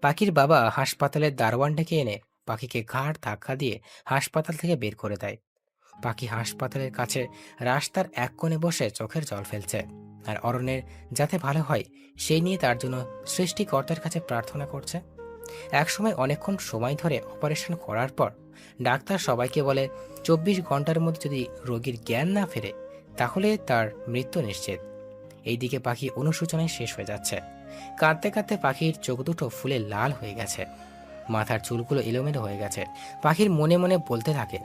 পাখির বাবা হাসপাতালের দারোয়ান ডেকে এনে পাখিকে ঘাড় ধাক্কা দিয়ে হাসপাতাল থেকে বের করে দেয়। পাখি হাসপাতালের কাছে রাস্তার এক কোণে বসে চোখের জল ফেলছে আর অরণ্যের যাতে ভালো হয় সেই নিয়ে তার জন্য সৃষ্টিকর্তার কাছে প্রার্থনা করছে। একসময় অনেকক্ষণ সময় ধরে অপারেশন করার পর ডাক্তার সবাইকে বলে 24 ঘন্টার মধ্যে যদি রোগীর জ্ঞান না ফেরে তাহলে তার মৃত্যু নিশ্চিত। এইদিকে পাখি অনুশোচনায় শেষ হয়ে যাচ্ছে। কাঁদতে কাঁদতে পাখির চোখ দুটো ফুলে লাল হয়ে গেছে, মাথার চুলগুলো এলোমেলো হয়ে গেছে। পাখির মনে মনে বলতে থাকে,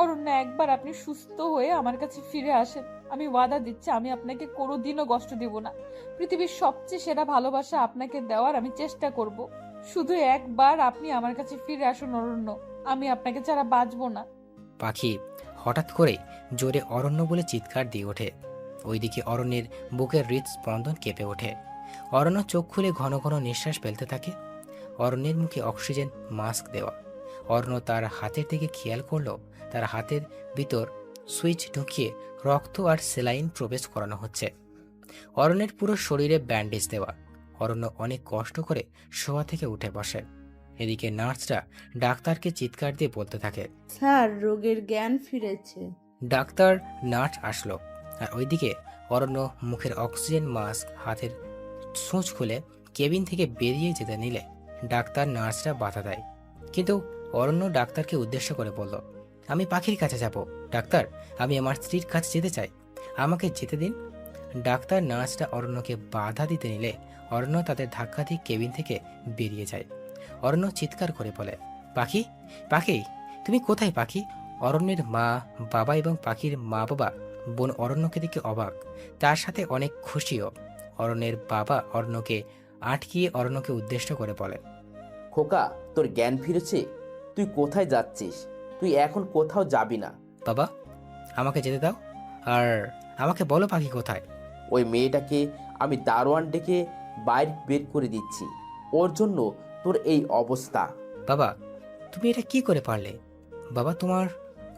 অরণ্য, একবার আপনি সুস্থ হয়ে আমার কাছে ফিরে আসেন। আমি ওয়াদা দিচ্ছি আমি আপনাকে কোনোদিনও কষ্ট দিব না। পৃথিবীর সবচেয়ে সেরা ভালোবাসা আপনাকে দেওয়ার আমি চেষ্টা করব। শুধু একবার আপনি আমার কাছে ফিরে আসুন অরণ্য, আমি আপনাকে ছাড়া বাঁচবো না। পাখি হঠাৎ করে জোরে অরণ্য বলে চিৎকার দিয়ে ওঠে। ওইদিকে অরণ্যের বুকের হৃদস্পন্দন কেঁপে ওঠে। অরণ্য চোখ খুলে ঘন ঘন নিঃশ্বাস ফেলতে থাকে। অরণ্যের মুখে অক্সিজেন মাস্ক দেওয়া। অরণ্য তার হাতের দিকে খেয়াল করলো তার হাতের ভিতর সুইচ ঢুকিয়ে রক্ত আর সেলাইন প্রবেশ করানো হচ্ছে। অরণ্যের পুরো শরীরে ব্যান্ডেজ দেওয়া। অরণ্য অনেক কষ্ট করে শোয়া থেকে উঠে বসে। এদিকে নার্সরা ডাক্তারকে চিৎকার দিয়ে বলতে থাকে, স্যার, রোগের জ্ঞান ফিরেছে। ডাক্তার নার্স আসলো আর ওইদিকে অরণ্য মুখের অক্সিজেন মাস্ক হাতের সূঁচ খুলে কেবিন থেকে বেরিয়ে যেতে নিলে ডাক্তার নার্সরা বাধা দেয়। কিন্তু অরণ্য ডাক্তারকে উদ্দেশ্য করে বলল, আমি পাখির কাছে যাব ডাক্তার, আমি আমার স্ত্রীর কাছে যেতে চাই, আমাকে যেতে দিন। ডাক্তার নার্সরা অরণ্যকে বাধা দিতে নিলে অরণ্য তাদের ধাক্কা দিয়ে কেবিন থেকে বেরিয়ে যায়। অরণ্য চিৎকার করে বলে, পাখি, পাখি, তুমি কোথায় পাখি? অরণ্যের মা বাবা এবং পাখির মা বাবা বোন অরণ্যকে দেখে অবাক, তার সাথে অনেক খুশিও। অরণ্যের বাবা অরণ্যকে আটকিয়ে অরণ্যকে উদ্দেশ্য করে বলে, খোকা, তোর জ্ঞান ফিরেছে? তুই কোথায় যাচ্ছিস? তুই এখন কোথাও যাবি না। বাবা, আমাকে যেতে দাও, আর আমাকে বলো পাখি কোথায়। ওই মেয়েটাকে আমি দারোয়ান ডেকে বাইরে বের করে দিচ্ছি। ওর জন্য তোর এই অবস্থা। বাবা, তুমি এটা কি করে পারলে? বাবা, তোমার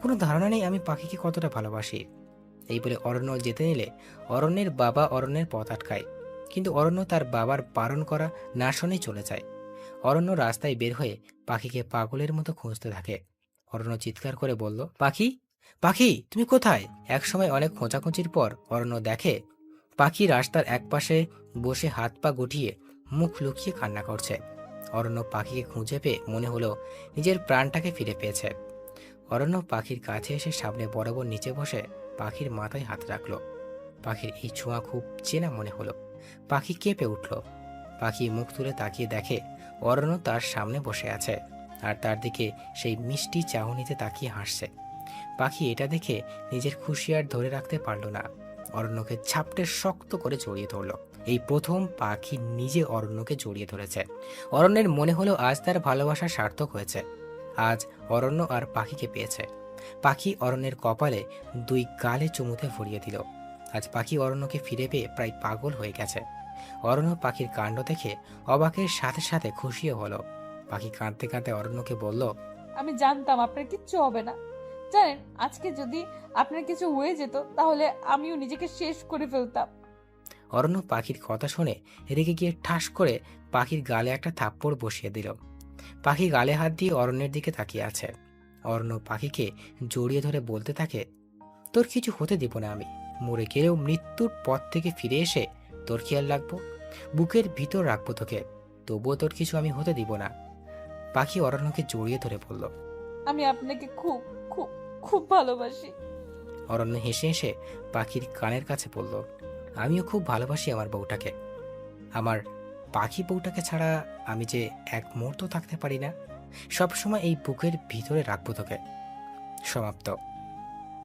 কোনো ধারণা নেই আমি পাখিকে কতটা ভালোবাসি। এই বলে অরণ্য যেতে নিলে অরণ্যের বাবা অরণ্যের পথ আটকায়, কিন্তু অরণ্য তার বাবার বারণ করা না শুনেই চলে যায়। অরণ্য রাস্তায় বের হয়ে পাখিকে পাগলের মতো খুঁজতে থাকে। অরণ্য চিৎকার করে বলল, পাখি, পাখি, তুমি কোথায়? একসময় অনেক খোঁজাখুঁজির পর অরণ্য দেখে পাখি রাস্তার একপাশে বসে হাত পা গুটিয়ে মুখ লুকিয়ে কান্না করছে। অরণ্য পাখিকে খুঁজে পেয়ে মনে হলো নিজের প্রাণটাকে ফিরে পেয়েছে। অরণ্য পাখির কাছে এসে সামনে বরাবর নিচে বসে পাখির মাথায় হাত রাখলো। পাখির এই ছোঁয়া খুব চেনা মনে হলো। পাখি কেঁপে উঠল। পাখি মুখ তুলে তাকিয়ে দেখে অরণ্য তার সামনে বসে আছে আর তার দিকে সেই মিষ্টি চাহনিতে তাকিয়ে হাসছে। পাখি এটা দেখে নিজের খুশি আর ধরে রাখতে পারল না, অরণ্যকে ঝাপটে শক্ত করে জড়িয়ে ধরল। এই প্রথম পাখি নিজে অরণ্যকে জড়িয়ে ধরেছে। অরণ্যের মনে হলো আজ তার ভালোবাসা সার্থক হয়েছে। আজ অরণ্য আর পাখিকে পেয়েছে। পাখি অরণ্যের কপালে 2 গালে চুমুতে ভরিয়ে দিল। আজ পাখি অরণ্যকে ফিরে পেয়ে প্রায় পাগল হয়ে গেছে। অরণ্য পাখির কাণ্ড দেখে অবাকের সাথে সাথে খুশিও হলো। পাখি কাঁদতে কাঁদতে অরণ্যকে বলল, আমি জানতাম আপনার কিচ্ছু হবে না। জানেন, আজকে যদি আপনার কিছু হয়ে যেত তাহলে আমিও নিজেকে শেষ করে ফেলতাম। অরণ্য পাখির কথা শুনে রেগে গিয়ে ঠাস করে পাখির গালে একটা থাপ্পড় বসিয়ে দিল। পাখি গালে হাত দিয়ে অরণ্যের দিকে তাকিয়ে আছে। অরণ্য পাখিকে জড়িয়ে ধরে বলতে থাকে, তোর কিছু হতে দিব না আমি। মরে গেলেও মৃত্যুর পথ থেকে ফিরে এসে তোর খেয়াল রাখবো, বুকের ভিতর রাখবো তোকে, তবুও তোর কিছু আমি হতে দিব না। পাখি অরণ্যকে জড়িয়ে ধরে বলল, আমি আপনাকে খুব খুব খুব ভালোবাসি। অরণ্য হেসে হেসে পাখির কানের কাছে বলল, আমিও খুব ভালোবাসি আমার বউটাকে। আমার পাখি বউটাকে ছাড়া আমি যে এক মুহূর্ত থাকতে পারি না। সবসময় এই বুকের ভিতরে রাখবো তোকে। সমাপ্ত।